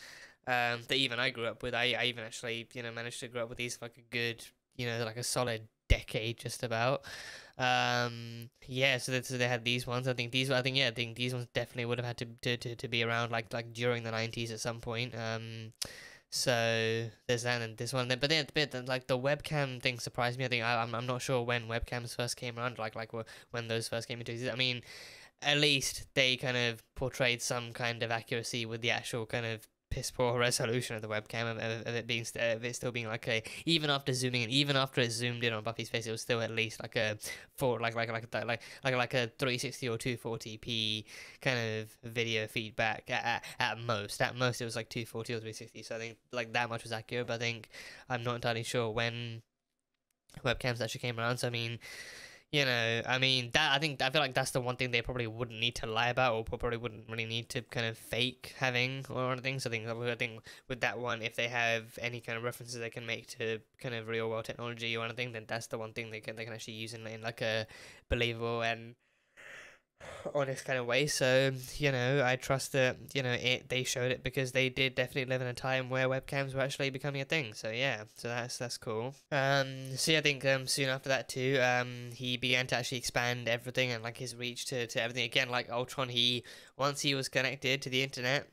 Speaker 1: that even I grew up with, I even actually, you know, managed to grow up with these for like a good, you know, like a solid decade just about. Yeah, so they had these ones. I think these ones definitely would have had to be around like during the 90s at some point. So there's that and this one. But then like the webcam thing surprised me. I think I'm not sure when webcams first came around, like when those first came into existence. I mean, at least they kind of portrayed some kind of accuracy with the actual kind of piss poor resolution of the webcam of it still being like a, even after zooming in, even after it zoomed in on Buffy's face, it was still at least like a like a 360 or 240p kind of video feedback at most it was like 240 or 360. So I think like that much was accurate, but I think I'm not entirely sure when webcams actually came around. So I mean, you know, I mean, I feel like that's the one thing they probably wouldn't need to lie about, or probably wouldn't really need to kind of fake having or anything. So I think with that one, if they have any kind of references they can make to kind of real world technology or anything, then that's the one thing they can actually use in like a believable and honest kind of way. So, you know, I trust that, you know, they showed it because they did definitely live in a time where webcams were actually becoming a thing. So yeah, so that's cool. So yeah, I think soon after that too, he began to actually expand everything and like his reach to everything again. Like Ultron, once he was connected to the internet,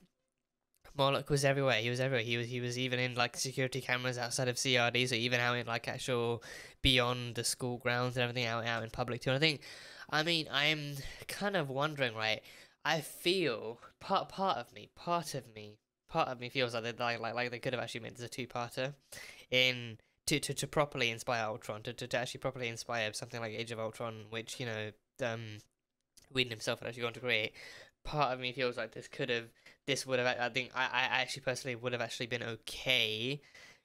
Speaker 1: Moloch was everywhere. He was everywhere. He was even in like security cameras outside of CRD, so even out in like actual beyond the school grounds and everything, out in public too. And I mean, I'm kind of wondering, right? I feel part of me feels like they could have actually made this a two-parter, to properly inspire Ultron, to actually properly inspire something like Age of Ultron, which, you know, Whedon himself had actually gone to create. Part of me feels like this would have, I think I actually personally would have actually been okay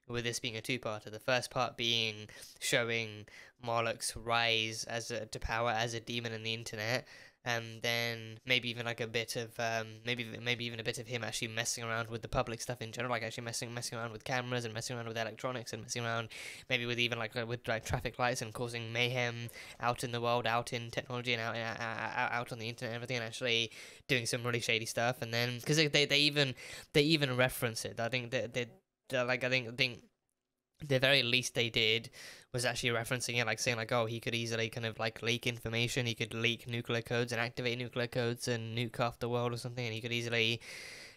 Speaker 1: with this being a two-parter. The first part being showing Moloch's rise to power as a demon in the internet, and then maybe even like a bit of maybe even a bit of him actually messing around with the public stuff in general, like actually messing around with cameras and messing around with electronics and messing around maybe with even like with traffic lights and causing mayhem out in the world, out in technology and out on the internet and everything, and actually doing some really shady stuff. And then because they even reference it, I think I think the very least they did was actually referencing it, like saying like, oh, he could easily kind of like leak information, he could leak nuclear codes and activate nuclear codes and nuke half the world or something, and he could easily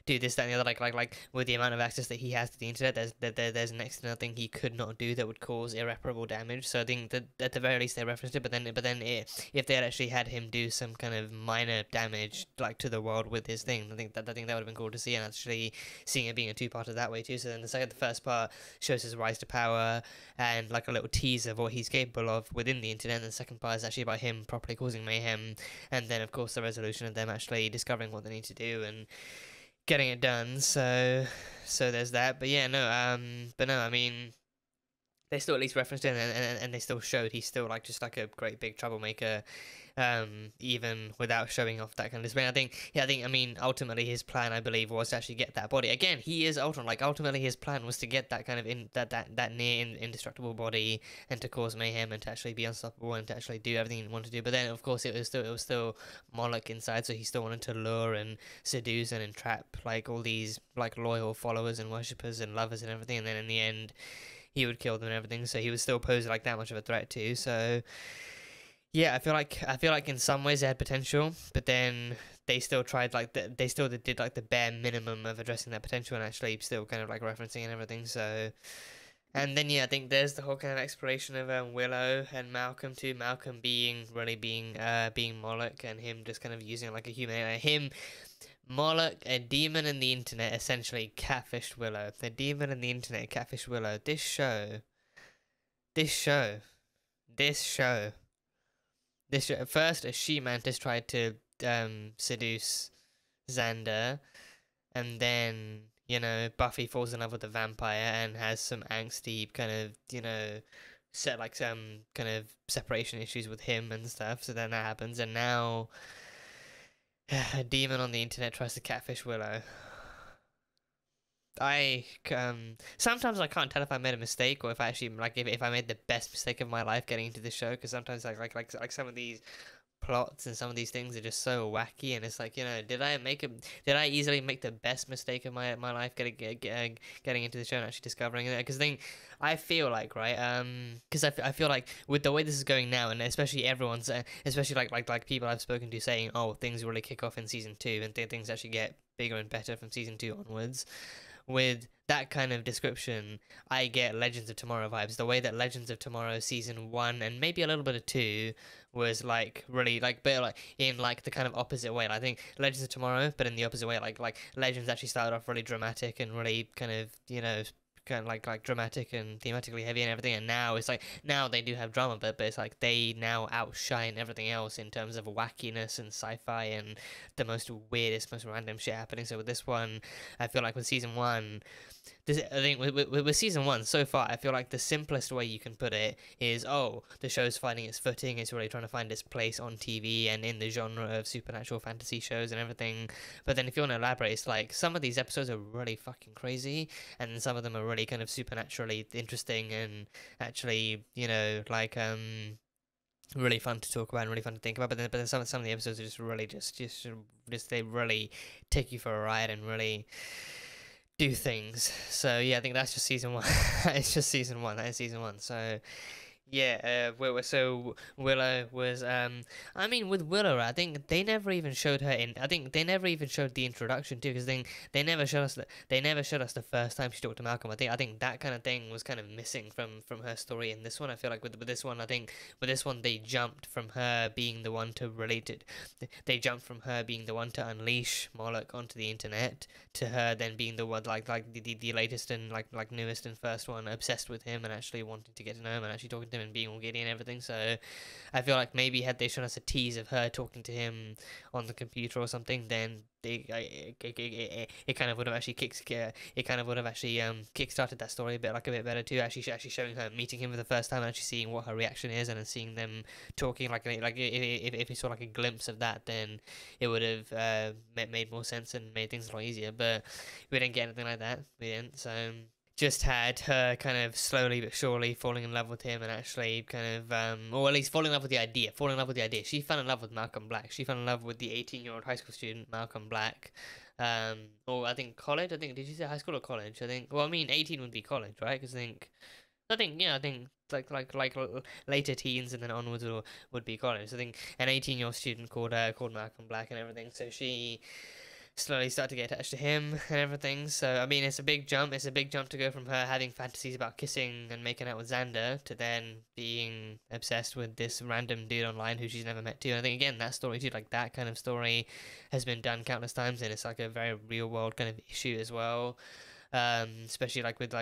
Speaker 1: do this, that, and the other. Like with the amount of access that he has to the internet, there's next to nothing he could not do that would cause irreparable damage. So I think that at the very least they referenced it. But then if they had actually had him do some kind of minor damage like to the world with his thing, I think that would have been cool to see, and actually seeing it being a two-parter that way too. So then the first part shows his rise to power and like a little teaser of what he's capable of within the internet, and the second part is actually about him properly causing mayhem, and then of course the resolution of them actually discovering what they need to do and getting it done. So there's that. But yeah, no, I mean, they still at least referenced him, and they still showed he's still like just like a great big troublemaker, even without showing off that kind of display. I mean, ultimately his plan, I believe, was to actually get that body. Again, he is Ultron. Like, ultimately his plan was to get that kind of that near indestructible body, and to cause mayhem, and to actually be unstoppable, and to actually do everything he wanted to do. But then, of course, it was still Moloch inside, so he still wanted to lure and seduce and entrap like all these like loyal followers and worshippers and lovers and everything. And then in the end, he would kill them and everything, so he was still posed like that much of a threat too. So yeah, I feel like in some ways they had potential, but then they still tried like they still did like the bare minimum of addressing that potential and actually still kind of like referencing and everything. So, and then yeah, I think there's the whole kind of exploration of Willow and Malcolm too. Malcolm being Moloch, and him just kind of using it like a human. Moloch, a demon in the internet, essentially catfished Willow. The demon in the internet catfished Willow. This show. At first, a she-mantis tried to seduce Xander, and then, you know, Buffy falls in love with a vampire and has some angsty kind of, you know, set like some kind of separation issues with him and stuff. So then that happens, and now a demon on the internet tries to catfish Willow. Sometimes I can't tell if I made a mistake or if I actually like if I made the best mistake of my life getting into the show, because sometimes like some of these plots and some of these things are just so wacky, and it's like, you know, did I easily make the best mistake of my life getting into the show and actually discovering it? Because I feel like, right, because I feel like with the way this is going now, and especially everyone's especially like people I've spoken to saying, oh, things really kick off in season 2 and things actually get bigger and better from season 2 onwards. With that kind of description, I get Legends of Tomorrow vibes. The way that Legends of Tomorrow season 1 and maybe a little bit of 2 was like really like, but like in like the kind of opposite way. Like, I think Legends of Tomorrow, but in the opposite way. Like Legends actually started off really dramatic and really kind of, you know, kind of like dramatic and thematically heavy and everything, and now it's like, now they do have drama, but it's like they now outshine everything else in terms of wackiness and sci-fi and the most weirdest, most random shit happening. So with this one, I feel like with season 1, I think with season 1 so far, I feel like the simplest way you can put it is, oh, the show's finding its footing, it's really trying to find its place on TV and in the genre of supernatural fantasy shows and everything. But then if you want to elaborate, it's like some of these episodes are really fucking crazy, and then some of them are really kind of supernaturally interesting and actually, you know, like really fun to talk about and really fun to think about. But then some of the episodes are just really just they really take you for a ride and really do things. So yeah, I think that's just season 1. It's just season 1. That is season 1. So yeah, Willow was I mean, with Willow, I think they never even showed her in. I think they never even showed the introduction too, because they never showed us the first time she talked to Malcolm. I think that kind of thing was kind of missing from her story in this one. I feel like with this one, I think with this one they jumped from her being the one to relate it. They jumped from her being the one to unleash Moloch onto the internet to her then being the one like the latest and like newest and first one, obsessed with him and actually wanting to get to know him and actually talking to him and being all giddy and everything. So I feel like maybe had they shown us a tease of her talking to him on the computer or something, then it kind of would have actually kickstarted that story a bit better too. Actually showing her meeting him for the first time and actually seeing what her reaction is, and then seeing them talking like if we saw like a glimpse of that, then it would have made more sense and made things a lot easier. But we didn't get anything like that. We didn't. So just had her kind of slowly but surely falling in love with him and actually kind of, or at least falling in love with the idea. She fell in love with Malcolm Black. She fell in love with the 18-year-old high school student, Malcolm Black. Or I think college. Did you say high school or college? I think, well, I mean, 18 would be college, right? Because I think like later teens and then onwards would be college. So I think an 18-year-old student called Malcolm Black and everything. So she slowly start to get attached to him and everything. So I mean, it's a big jump to go from her having fantasies about kissing and making out with Xander to then being obsessed with this random dude online who she's never met too. And I think again, that story too, like that kind of story has been done countless times, and it's like a very real world kind of issue as well. Especially like with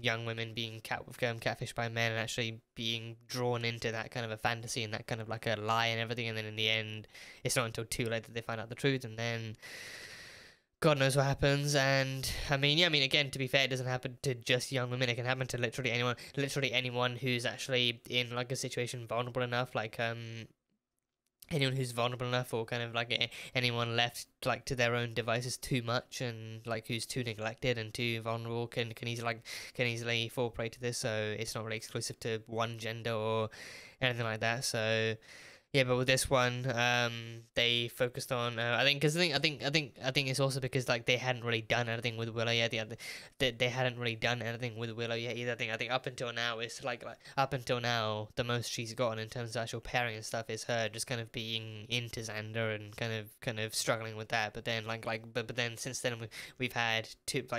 Speaker 1: young women being catfished by men and actually being drawn into that kind of a fantasy and that kind of like a lie and everything, and then in the end it's not until too late that they find out the truth. And then God knows what happens. And I mean, yeah, I mean, again, to be fair, it doesn't happen to just young women. It can happen to literally anyone who's actually in like a situation vulnerable enough, like anyone who's vulnerable enough, or kind of like anyone left like to their own devices too much, and like who's too neglected and too vulnerable can easily fall prey to this. So it's not really exclusive to one gender or anything like that. So yeah, but with this one, they focused on. I think it's also because like they hadn't really done anything with Willow yet. They hadn't really done anything with Willow yet either. I think up until now, it's like up until now, the most she's gotten in terms of actual pairing and stuff is her just kind of being into Xander and kind of struggling with that. But then but then since then we've had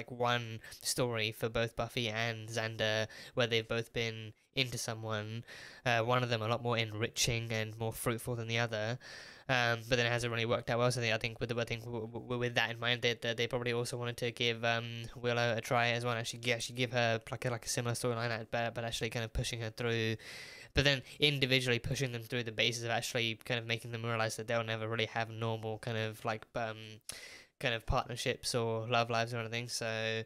Speaker 1: one story for both Buffy and Xander where they've both been into someone, one of them a lot more enriching and more fruitful than the other, but then it hasn't really worked out well. So I think with that in mind, they probably also wanted to give Willow a try as well, actually give her like a similar storyline, but actually kind of pushing her through, but then individually pushing them through the basis of actually kind of making them realize that they'll never really have normal kind of partnerships or love lives or anything. So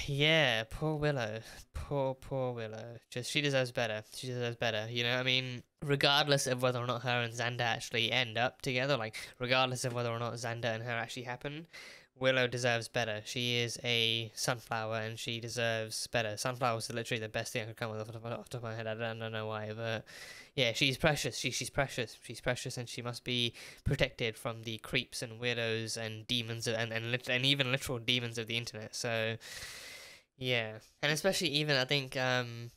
Speaker 1: yeah, poor Willow. Poor Willow. She deserves better. She deserves better. You know, I mean, regardless of whether or not her and Xander actually end up together, like, regardless of whether or not Xander and her actually happen, Willow deserves better. She is a sunflower, and she deserves better. Sunflower is literally the best thing I could come with off the top of my head. I don't know why, but yeah, she's precious. She's precious. She's precious, and she must be protected from the creeps and weirdos and demons and even literal demons of the internet. So yeah, and especially even I think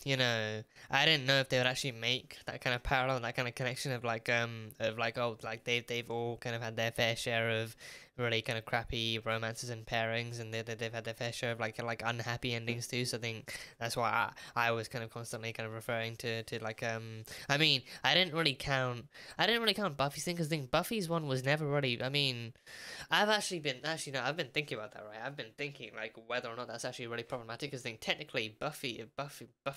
Speaker 1: you know, I didn't know if they would actually make that kind of parallel, that kind of connection of they've all kind of had their fair share of really kind of crappy romances and pairings, and they've had their fair share of like unhappy endings too. So I think that's why I was kind of constantly kind of referring to I mean, I didn't really count Buffy's thing, because I think Buffy's one was never really, I mean, I've been thinking about that, right? I've been thinking like whether or not that's actually really problematic, because I think technically Buffy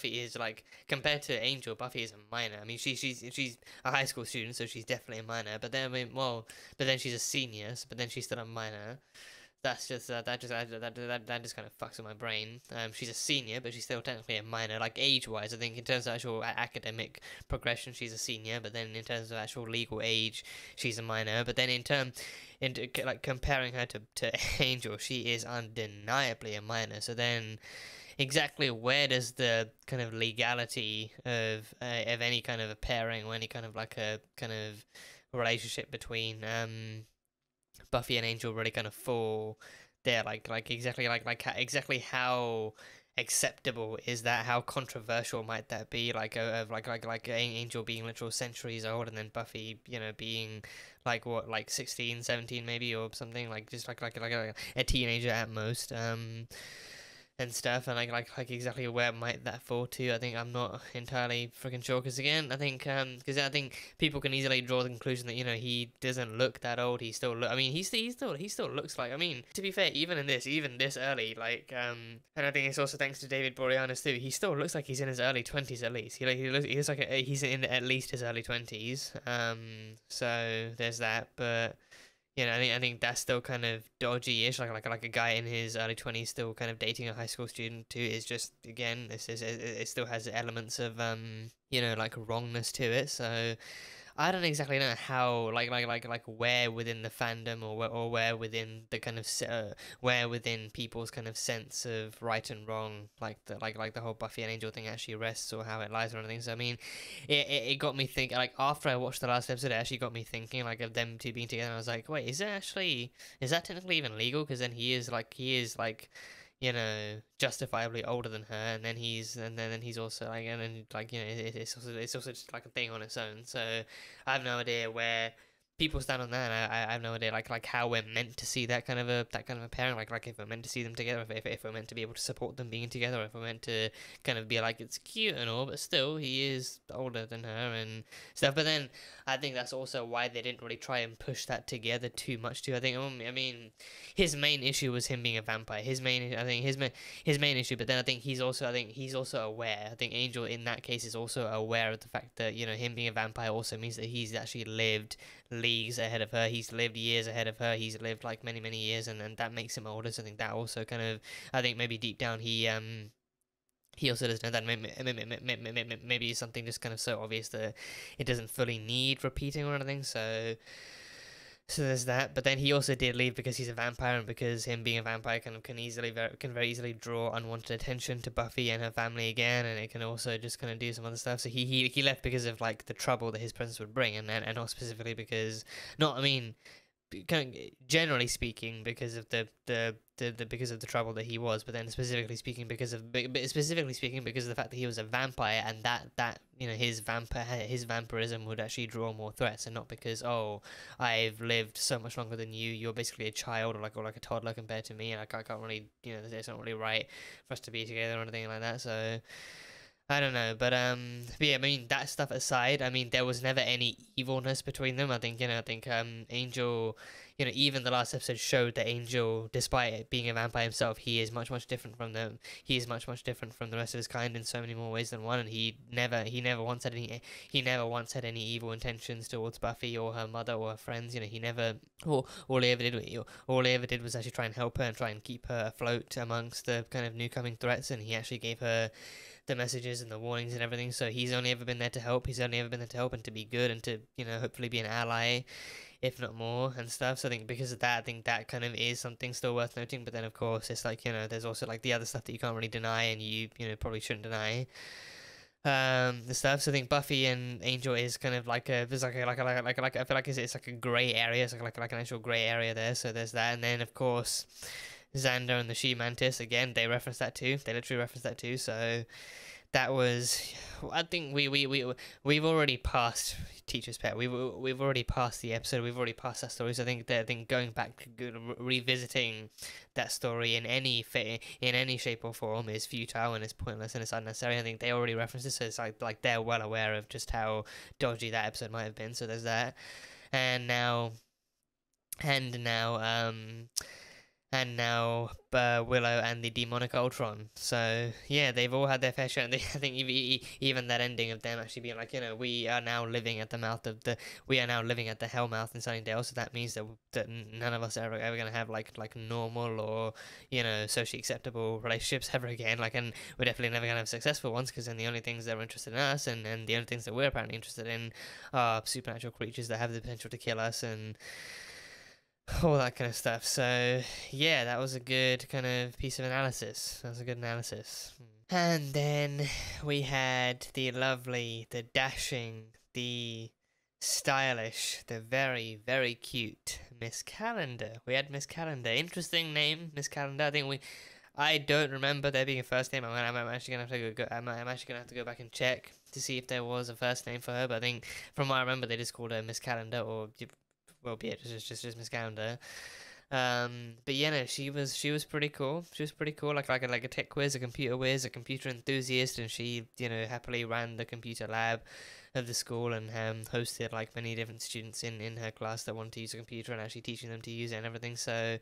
Speaker 1: is like, compared to Angel, Buffy is a minor. I mean, she's a high school student, so she's definitely a minor, but then but then she's a senior, but then she's still a minor. That's just that just kind of fucks with my brain. She's a senior, but she's still technically a minor. Like age-wise, I think in terms of actual academic progression, she's a senior. But then in terms of actual legal age, she's a minor. But then like comparing her to Angel, she is undeniably a minor. So then, exactly where does the kind of legality of any kind of a pairing or any kind of like a kind of relationship between Buffy and Angel really kind of fall there, exactly how acceptable is that? How controversial might that be? Like Angel being literal centuries old, and then Buffy, you know, being like 16, 17 maybe, or something, like just like a teenager at most. And stuff, and like exactly where might that fall to? I think I'm not entirely freaking sure, because again, I think people can easily draw the conclusion that, you know, he doesn't look that old. He still he still looks like, I mean, to be fair, even this early, like and I think it's also thanks to David Boreanaz too. He still looks like he's in his early 20s at least. He looks like he's in at least his early 20s. So there's that, but you know, I think that's still kind of dodgy-ish, like a guy in his early 20s still kind of dating a high school student too, is just, again, it still has elements of you know, like wrongness to it. So I don't exactly know how, like where within the fandom, or where within the kind of where within people's kind of sense of right and wrong, like the whole Buffy and Angel thing actually rests, or how it lies or anything. So I mean, it got me thinking. Like after I watched the last episode, it actually got me thinking like of them two being together. And I was like, wait, is that technically even legal? Because then he is like, you know, justifiably older than her, and then he's also like, and then like, you know, it's also just like a thing on its own. So I have no idea where people stand on that. And I have no idea like how we're meant to see that kind of a pairing, like if we're meant to see them together, if we're meant to be able to support them being together, or if we're meant to kind of be like, it's cute and all, but still he is older than her and stuff. But then I think that's also why they didn't really try and push that together too much too. I think I mean, his main issue was him being a vampire. His main issue, but then I think he's also aware. I think Angel in that case is also aware of the fact that, you know, him being a vampire also means that he's actually lived leagues ahead of her. He's lived years ahead of her. He's lived like many years, and that makes him older. So I think that also kind of, I think maybe deep down he also doesn't know that maybe it's something just kind of so obvious that it doesn't fully need repeating or anything. So there's that. But then he also did leave because he's a vampire, and because him being a vampire kind of can very easily draw unwanted attention to Buffy and her family again, and it can also just kind of do some other stuff. So he left because of like the trouble that his presence would bring, and not specifically because, not, I mean, kind of generally speaking, because of the because of the trouble that he was, but then specifically speaking because of the fact that he was a vampire, and that you know, his vampirism would actually draw more threats, and not because, oh, I've lived so much longer than you, you're basically a child or like a toddler compared to me, and I can't really, you know, it's not really right for us to be together or anything like that. So I don't know, but yeah, I mean, that stuff aside, I mean, there was never any evilness between them. I think Angel, you know, even the last episode showed that Angel, despite being a vampire himself, he is much different from them. He is much different from the rest of his kind in so many more ways than one. And he never once had any evil intentions towards Buffy or her mother or her friends. You know, he never. All he ever did was actually try and help her and try and keep her afloat amongst the kind of new coming threats. And he actually gave her the messages and the warnings and everything. So he's only ever been there to help. He's only ever been there to help and to be good and to, you know, hopefully be an ally, if not more, and stuff. So I think because of that, I think that kind of is something still worth noting. But then of course it's like, you know, there's also like the other stuff that you can't really deny, and you know, probably shouldn't deny. The stuff. So I think Buffy and Angel is kind of like there's like I feel like it's like a grey area. It's like an actual grey area there. So there's that, and then of course Xander and the She-Mantis, again, they reference that too. They literally reference that too. So that was, I think we've already passed Teacher's Pet. We've already passed the episode. We've already passed that story. So I think going back, revisiting that story in any shape or form is futile and it's pointless and it's unnecessary. I think they already referenced it, so it's like they're well aware of just how dodgy that episode might have been. So there's that, and now Willow and the demonic Ultron. So yeah, they've all had their fair share. And I think even that ending of them actually being like, you know, we are now living at the Hellmouth in Sunnydale. So that means that none of us are ever gonna have like normal or, you know, socially acceptable relationships ever again. Like, and we're definitely never gonna have successful ones, because then the only things that are interested in us and the only things that we're apparently interested in are supernatural creatures that have the potential to kill us and all that kind of stuff. So yeah, that was a good kind of piece of analysis. That was a good analysis. And then we had the lovely, the dashing, the stylish, the very, very cute Miss Calendar. We had Miss Calendar. Interesting name, Miss Calendar. I don't remember there being a first name. I'm actually gonna have to go back and check to see if there was a first name for her. But I think from what I remember, they just called her Miss Calendar, or well, be it just Miss Calendar. But yeah, no, she was pretty cool. She was pretty cool, like a tech whiz, a computer whiz, a computer enthusiast, and she, you know, happily ran the computer lab of the school and hosted like many different students in her class that wanted to use a computer and actually teaching them to use it and everything. So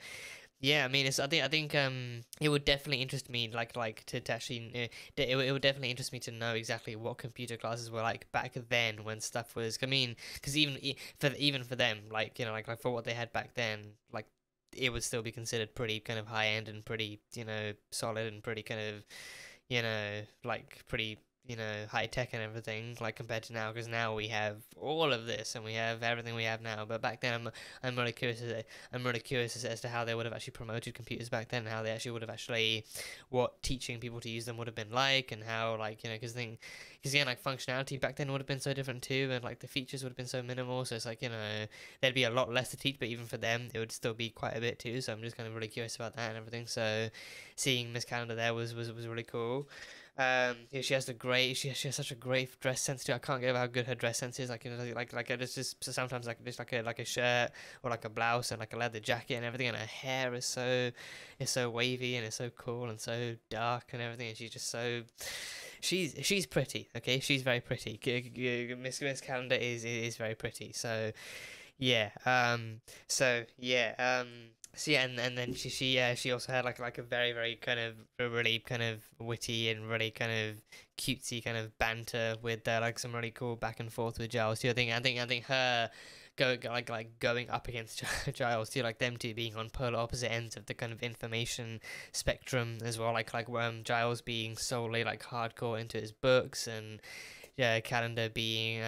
Speaker 1: yeah, I mean, I think it would definitely interest me, like to actually, it would definitely interest me to know exactly what computer classes were like back then when stuff was. I mean, because even for them, like, you know, like for what they had back then, like it would still be considered pretty kind of high end and pretty, you know, solid and pretty kind of, you know, like pretty, you know, high tech and everything, like compared to now, because now we have all of this and we have everything we have now. But back then, I'm really curious as to how they would have actually promoted computers back then, and how they actually would have actually, what teaching people to use them would have been like, and how, like, you know, because yeah, like functionality back then would have been so different too, and like the features would have been so minimal. So it's like, you know, there'd be a lot less to teach, but even for them, it would still be quite a bit too. So I'm just kind of really curious about that and everything. So seeing Miss Calendar there was really cool. Yeah, she has such a great dress sense too. I can't get over how good her dress sense is. Like, you know, like it's just sometimes like just like a shirt or like a blouse and like a leather jacket and everything, and her hair is so wavy and it's so cool and so dark and everything, and she's just so. She's pretty, okay? She's very pretty. Miss Calendar is very pretty. So yeah. So yeah, and then she also had like a very, very kind of really kind of witty and really kind of cutesy kind of banter with like some really cool back and forth with Giles too. I think going up against Giles too, like them two being on polar opposite ends of the kind of information spectrum as well, like Giles being solely like hardcore into his books, and Calendar being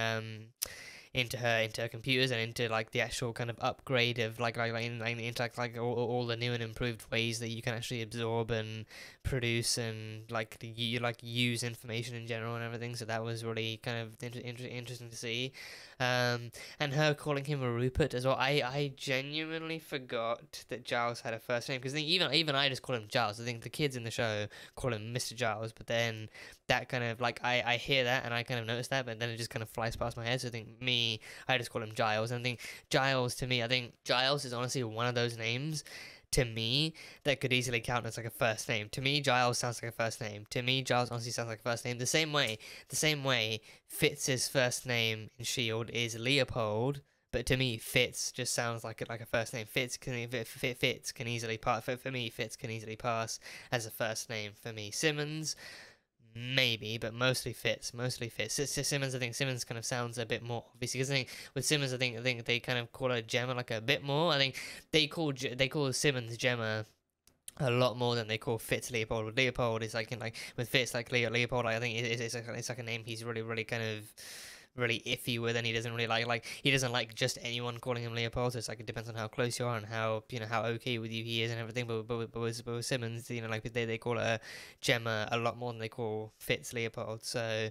Speaker 1: into her computers and into like the actual kind of upgrade of into all the new and improved ways that you can actually absorb and produce and you use information in general and everything. So that was really kind of interesting to see. And her calling him a Rupert as well. I genuinely forgot that Giles had a first name, because even I just call him Giles. I think the kids in the show call him Mr. Giles, but then that kind of I hear that and I kind of notice that, but then it just kind of flies past my head. So I just call him Giles, and I think Giles is honestly one of those names to me that could easily count as like a first name. To me, Giles sounds like a first name. To me, Giles honestly sounds like a first name. The same way Fitz's first name in S.H.I.E.L.D. is Leopold, but to me, Fitz just sounds like a first name. Fitz can easily pass for me. Fitz can easily pass as a first name for me. Simmons, maybe, but mostly Fitz. Simmons, I think Simmons kind of sounds a bit more, obviously, because I think with Simmons, I think they kind of call her Gemma like a bit more. I think they call Simmons Gemma a lot more than they call Fitz Leopold. With Leopold, it's with Fitz, like Leopold, I think it's like a name he's really kind of really iffy with, and he doesn't really he doesn't like just anyone calling him Leopold. So it's like it depends on how close you are and how how okay with you he is and everything. But with Simmons, they call her Gemma a lot more than they call Fitz Leopold. So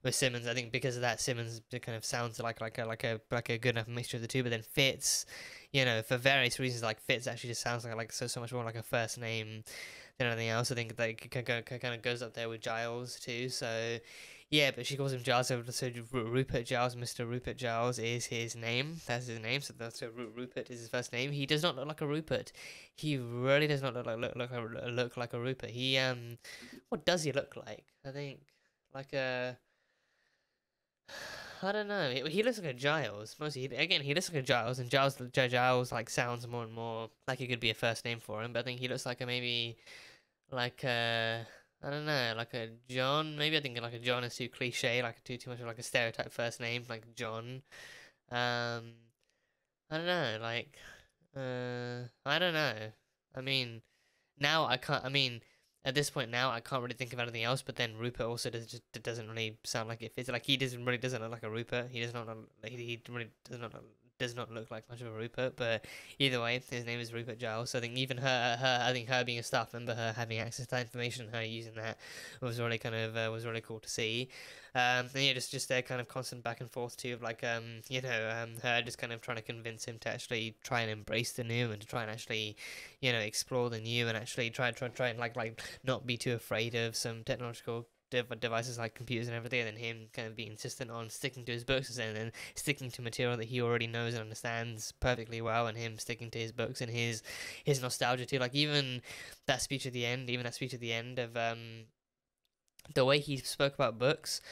Speaker 1: with Simmons, I think because of that, Simmons kind of sounds like a good enough mixture of the two. But then Fitz, for various reasons, like Fitz actually just sounds like so much more like a first name than anything else. I think that kind of goes up there with Giles too. So yeah, but she calls him Giles. So Rupert Giles, Mr. Rupert Giles is his name. That's his name. So Rupert is his first name. He does not look like a Rupert. He really does not look like a Rupert. He what does he look like? I think like a, I don't know. He looks like a Giles. Mostly, he looks like a Giles, and Giles like sounds more and more like it could be a first name for him. But I think he looks like I don't know, like a John. Maybe I think like a John is too cliche, like too much of like a stereotype first name, like John. I don't know, I don't know. I mean, now I can't. I mean, at this point now I can't really think of anything else. But then Rupert also doesn't really sound like it fits. Like he doesn't look like a Rupert. He does not look like much of a Rupert. But either way, his name is Rupert Giles. So I think even I think her being a staff member, her having access to that information, her using that was really kind of was really cool to see. And yeah, just their kind of constant back and forth too of her just kind of trying to convince him to actually try and embrace the new and to try and actually explore the new and actually try and like not be too afraid of some technological devices like computers and everything, and then him kind of being insistent on sticking to his books and then sticking to material that he already knows and understands perfectly well, and him sticking to his books and his nostalgia too. Like even that speech at the end of the way he spoke about books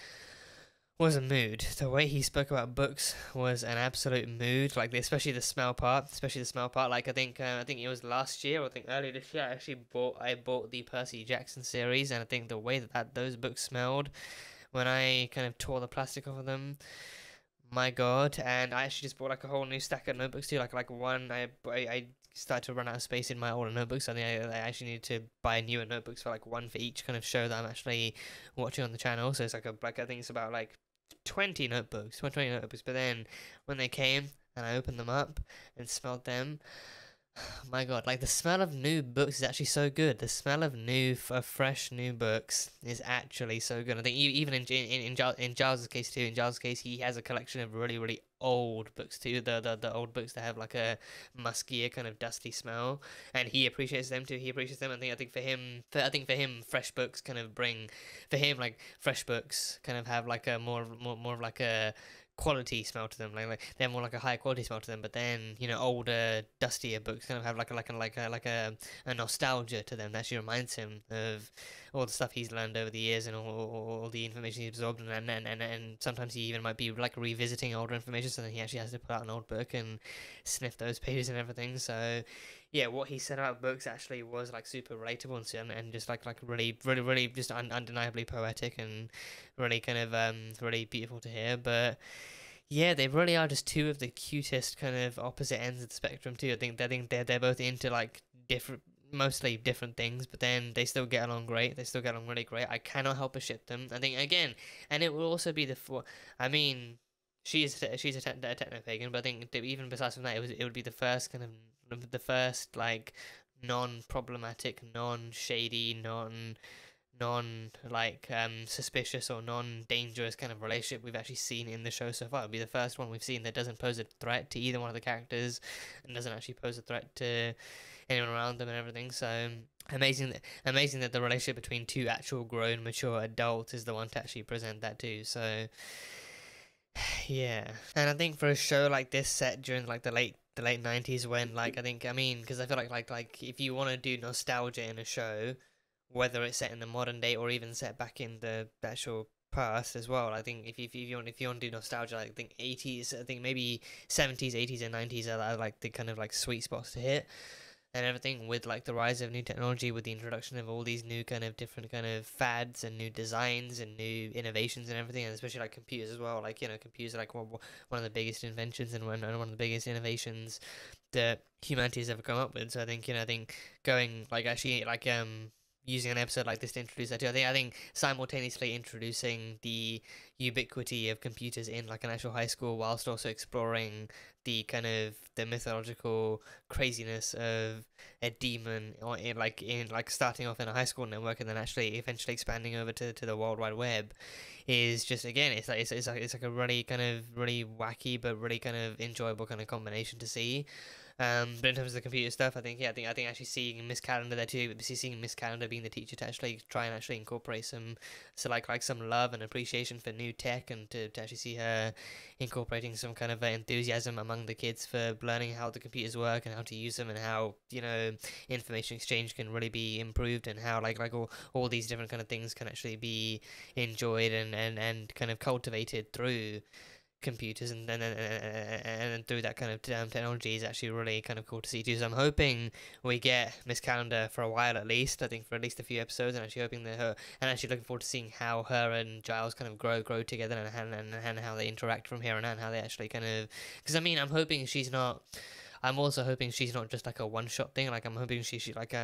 Speaker 1: was a mood. The way he spoke about books was an absolute mood. Like especially the smell part. Like I think it was last year, or I think earlier this year, I bought the Percy Jackson series, and I think the way that those books smelled when I kind of tore the plastic off of them, my god. And I actually just bought like a whole new stack of notebooks too. Like one, I started to run out of space in my older notebooks. So I think I actually need to buy newer notebooks for like one for each kind of show that I'm actually watching on the channel. So it's like I think it's about like 20 notebooks. But then when they came and I opened them up and smelled them, my god, like the smell of new books is actually so good. The smell of fresh new books is actually so good. I think even in Giles' case too. In Giles' case, he has a collection of really old books too. The old books that have like a muskier kind of dusty smell, and he appreciates them too. I think for him, fresh books kind of bring, for him like fresh books kind of have like a more of like a quality smell to them, like they have more like a high quality smell to them. But then older, dustier books kind of have like a nostalgia to them that actually reminds him of all the stuff he's learned over the years and all the information he's absorbed, and sometimes he even might be like revisiting older information. So then he actually has to put out an old book and sniff those pages and everything. So yeah, what he said about books actually was like super relatable and just like really just undeniably poetic and really kind of really beautiful to hear. But Yeah, they really are just two of the cutest kind of opposite ends of the spectrum too. I think they're both into like mostly different things, but then they still get along great. They still get along really great. I cannot help but ship them. I think again, and it will also be I mean, she's a techno pagan, but I think even besides from that, it would be the first kind of the first like non-problematic, non-shady, non like suspicious or non-dangerous kind of relationship we've actually seen in the show so far. It'll be the first one we've seen that doesn't pose a threat to either one of the characters and doesn't actually pose a threat to anyone around them and everything. So amazing that the relationship between two actual grown mature adults is the one to actually present that too. So yeah, and I think for a show like this set during like the late 90s, when like I mean because I feel like if you want to do nostalgia in a show, whether it's set in the modern day or even set back in the actual past as well, I think if you want to do nostalgia, I think 80s, I think maybe 70s, 80s, and 90s are like the kind of like sweet spots to hit and everything, with like the rise of new technology, with the introduction of all these new kind of different kind of fads and new designs and new innovations and everything, and especially like computers as well. Like, you know, computers are like one of the biggest inventions and one of the biggest innovations that humanity has ever come up with. So I think, you know, going like actually like using an episode like this to introduce that too. I think simultaneously introducing the ubiquity of computers in like an actual high school, whilst also exploring the kind of the mythological craziness of a demon, or in like starting off in a high school network and then actually eventually expanding over to the World Wide Web, is just, again, it's like a really kind of really wacky but really kind of enjoyable kind of combination to see. But in terms of the computer stuff, I think actually seeing Miss Calendar there too, seeing Miss Calendar being the teacher to actually try and actually incorporate some love and appreciation for new tech, and to actually see her incorporating some kind of enthusiasm among the kids for learning how the computers work and how to use them, and how, you know, information exchange can really be improved, and how like all these different kind of things can actually be enjoyed and kind of cultivated through computers and through that kind of technology, is actually really kind of cool to see too. So I'm hoping we get Miss Calendar for a while at least. I think for at least a few episodes, and actually hoping that actually looking forward to seeing how her and Giles kind of grow together, and how they interact from here on out, and how they actually kind of, because I mean, I'm also hoping she's not just like a one-shot thing. Like, I'm hoping she like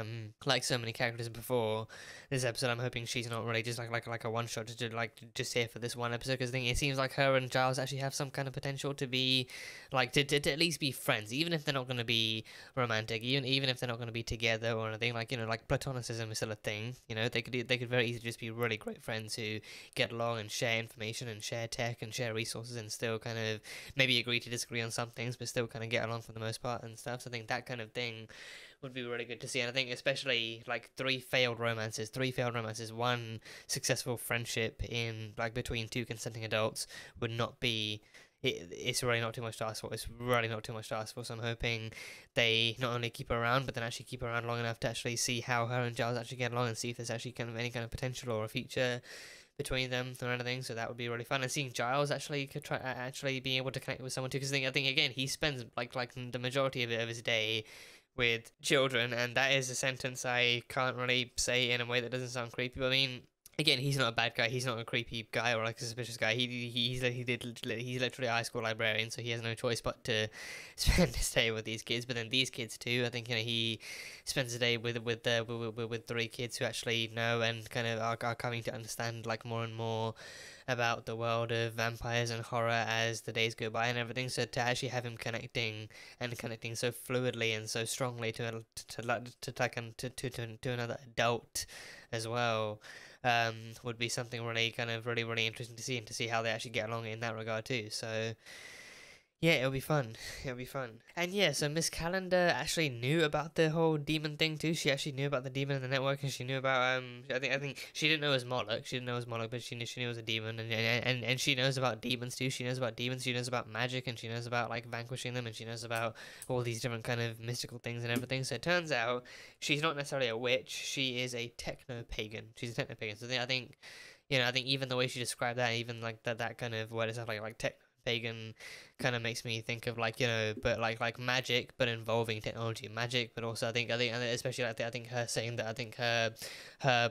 Speaker 1: so many characters before this episode, I'm hoping she's not really just like a one-shot just here for this one episode, because I think it seems like her and Giles actually have some kind of potential to be like to at least be friends, even if they're not going to be romantic, even if they're not going to be together or anything. Like, you know, like platonicism is still a thing. You know, they could very easily just be really great friends who get along and share information and share tech and share resources, and still kind of maybe agree to disagree on some things, but still kind of get along for the most part and stuff. So I think that kind of thing would be really good to see. And I think especially like three failed romances, one successful friendship in like between two consenting adults would not be, it's really not too much to ask for. It's really not too much to ask for. So I'm hoping they not only keep her around, but then actually keep her around long enough to actually see how her and Giles actually get along, and see if there's actually kind of any kind of potential or a future between them or anything. So that would be really fun. And seeing Giles actually being able to connect with someone too, because I think again, he spends like the majority of his day with children, and that is a sentence I can't really say in a way that doesn't sound creepy. But I mean, again, he's not a bad guy. He's not a creepy guy or like a suspicious guy. He's literally a high school librarian, so he has no choice but to spend his day with these kids. But then these kids too, I think, you know, he spends the day with three kids who actually know and kind of are coming to understand like more and more about the world of vampires and horror as the days go by and everything. So to actually have him connecting so fluidly and so strongly to another adult as well, would be something really kind of really interesting to see, and to see how they actually get along in that regard too. So yeah, it'll be fun. And yeah, so Miss Calendar actually knew about the whole demon thing too. She actually knew about the demon in the network, and she knew about I think she didn't know it was Moloch. But she knew it was a demon, and she knows about demons too. She knows about demons. She knows about magic, and she knows about like vanquishing them, and she knows about all these different kind of mystical things and everything. So it turns out she's not necessarily a witch. She is a techno-pagan. She's a techno-pagan. So I think, you know, I think even the way she described that, even like that kind of word itself, like techno-pagan, Pagan kind of makes me think of like, you know, but like magic but involving technology, magic, but also I think especially like I think her saying that I think her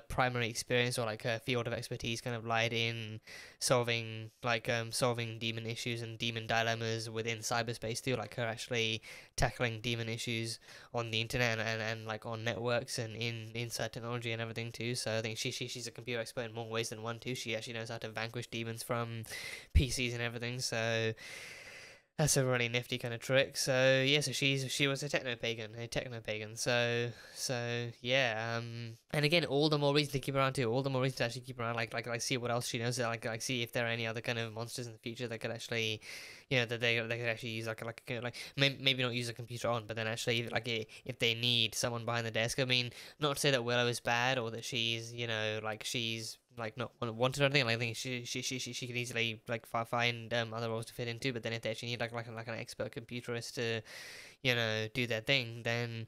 Speaker 1: primary experience or like her field of expertise kind of lied in solving solving demon issues and demon dilemmas within cyberspace too, like her actually tackling demon issues on the internet and like on networks and inside technology and everything too. So I think she's a computer expert in more ways than one too. She actually knows how to vanquish demons from PCs and everything. So that's a really nifty kind of trick. So yeah, so she was a techno pagan. So yeah, and again, all the more reason to keep her around too. All the more reason to actually keep her around, like see what else she knows. Like see if there are any other kind of monsters in the future that could actually, you know, that they could actually use like maybe not use a computer on, but then actually like if they need someone behind the desk. I mean, not to say that Willow is bad or that she's, you know, like she's like not wanted or anything. Like, I think she could easily like find other roles to fit into. But then if they actually need like an expert computerist to, you know, do their thing, then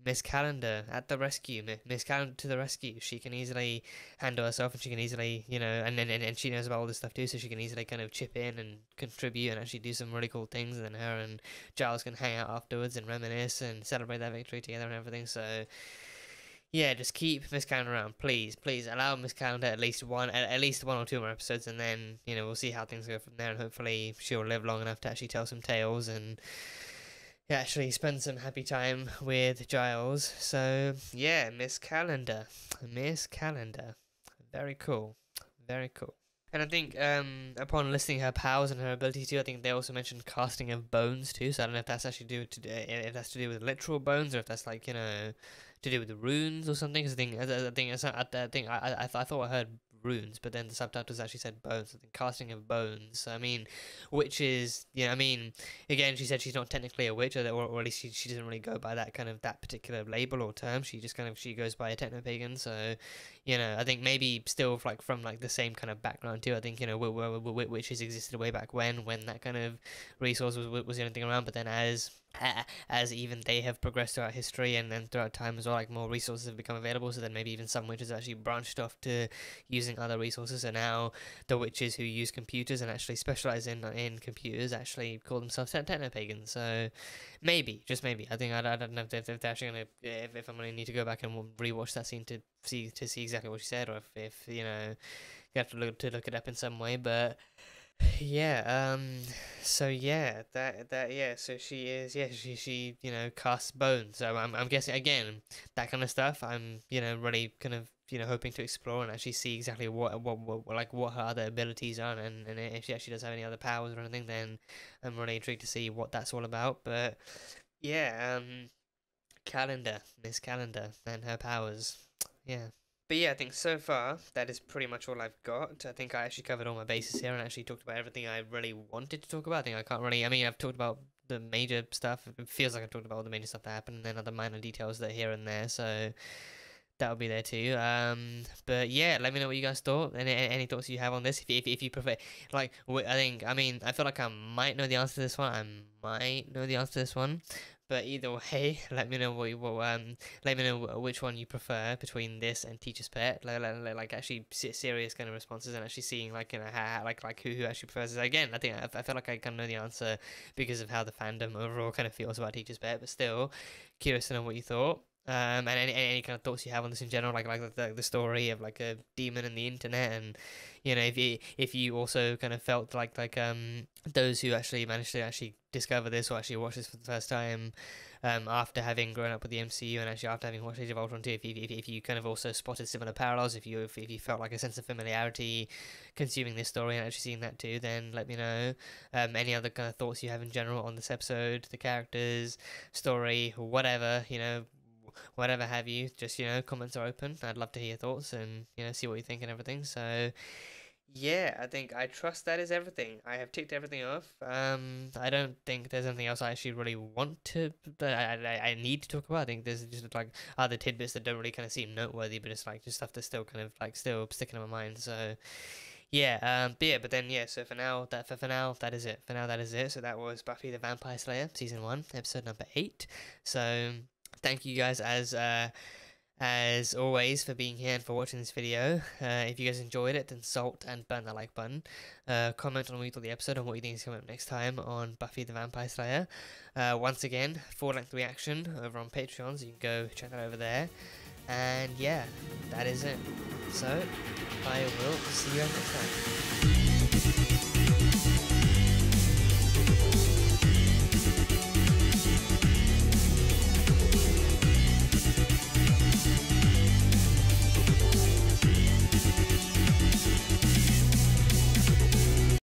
Speaker 1: Miss Calendar at the rescue. Miss Calendar to the rescue. She can easily handle herself, and she can easily, you know, and she knows about all this stuff too, so she can easily kind of chip in and contribute and actually do some really cool things. And then her and Giles can hang out afterwards and reminisce and celebrate that victory together and everything. So yeah, just keep Miss Calendar around, please. Allow Miss Calendar at least one or two more episodes, and then, you know, we'll see how things go from there. And hopefully she'll live long enough to actually tell some tales and actually spend some happy time with Giles. So yeah, Miss Calendar, very cool. And I think upon listing her powers and her abilities too, I think they also mentioned casting of bones too. So I don't know if that's actually if that's to do with literal bones, or if that's like, you know, to do with the runes or something. Cause I thought I heard runes, but then the subtitles actually said bones. I think casting of bones. I mean, witches. You know, I mean, again, she said she's not technically a witch, or at least she doesn't really go by that particular label or term. She just she goes by a techno pagan. So, you know, I think maybe still like from like the same kind of background too. I think, you know, witches existed way back when that kind of resource was the only thing around. But then as even they have progressed throughout history and then throughout time as well, like more resources have become available, so then maybe even some witches actually branched off to using other resources, and now the witches who use computers and actually specialize in computers actually call themselves techno-pagans. So maybe, just maybe, I think I don't know if they're actually gonna, if I'm gonna need to go back and rewatch that scene to see exactly what she said, or if you know, you have to look it up in some way. But yeah, so yeah, so she you know, casts bones. So I'm guessing again that kind of stuff. I'm, you know, really kind of, you know, hoping to explore and actually see exactly what her other abilities are, and if she actually does have any other powers or anything, then I'm really intrigued to see what that's all about. But yeah, Miss Calendar and her powers, yeah. But yeah, I think so far that is pretty much all I've got. I think I actually covered all my bases here and actually talked about everything I really wanted to talk about. I think I can't really, I mean, I've talked about the major stuff. It feels like I've talked about all the major stuff that happened, and then other minor details that are here and there. So that'll be there too. But yeah, let me know what you guys thought. Any thoughts you have on this? If you prefer, like, I feel like I might know the answer to this one. But either way, let me know let me know which one you prefer between this and Teacher's Pet. Like actually serious kind of responses, and actually seeing like, you know, how, like who actually prefers it. Again, I think I feel like I kind of know the answer because of how the fandom overall kind of feels about Teacher's Pet. But still, curious to know what you thought. And any kind of thoughts you have on this in general, like the story of like a demon and the internet, and, you know, if you also kind of felt like those who actually managed to actually discover this or actually watch this for the first time, after having grown up with the MCU and actually after having watched Age of Ultron too, if you kind of also spotted similar parallels, if you felt like a sense of familiarity consuming this story and actually seeing that too, then let me know. Any other kind of thoughts you have in general on this episode, the characters, story, whatever, you know, whatever have you, just, you know, comments are open. I'd love to hear your thoughts and, you know, see what you think and everything. So yeah, I trust that is everything. I have ticked everything off. I don't think there's anything else I actually really want to, that I need to talk about. I think there's just like other tidbits that don't really kind of seem noteworthy, but it's like just stuff that's still kind of like still sticking in my mind. So yeah, so for now that is it. So that was Buffy the Vampire Slayer season 1 episode number 8. So thank you guys as always, for being here and for watching this video. If you guys enjoyed it, then salt and burn that like button. Comment on what you thought of the episode and what you think is coming up next time on Buffy the Vampire Slayer. Once again, full-length reaction over on Patreon, so you can go check that over there. And yeah, that is it. So, I will see you guys next time.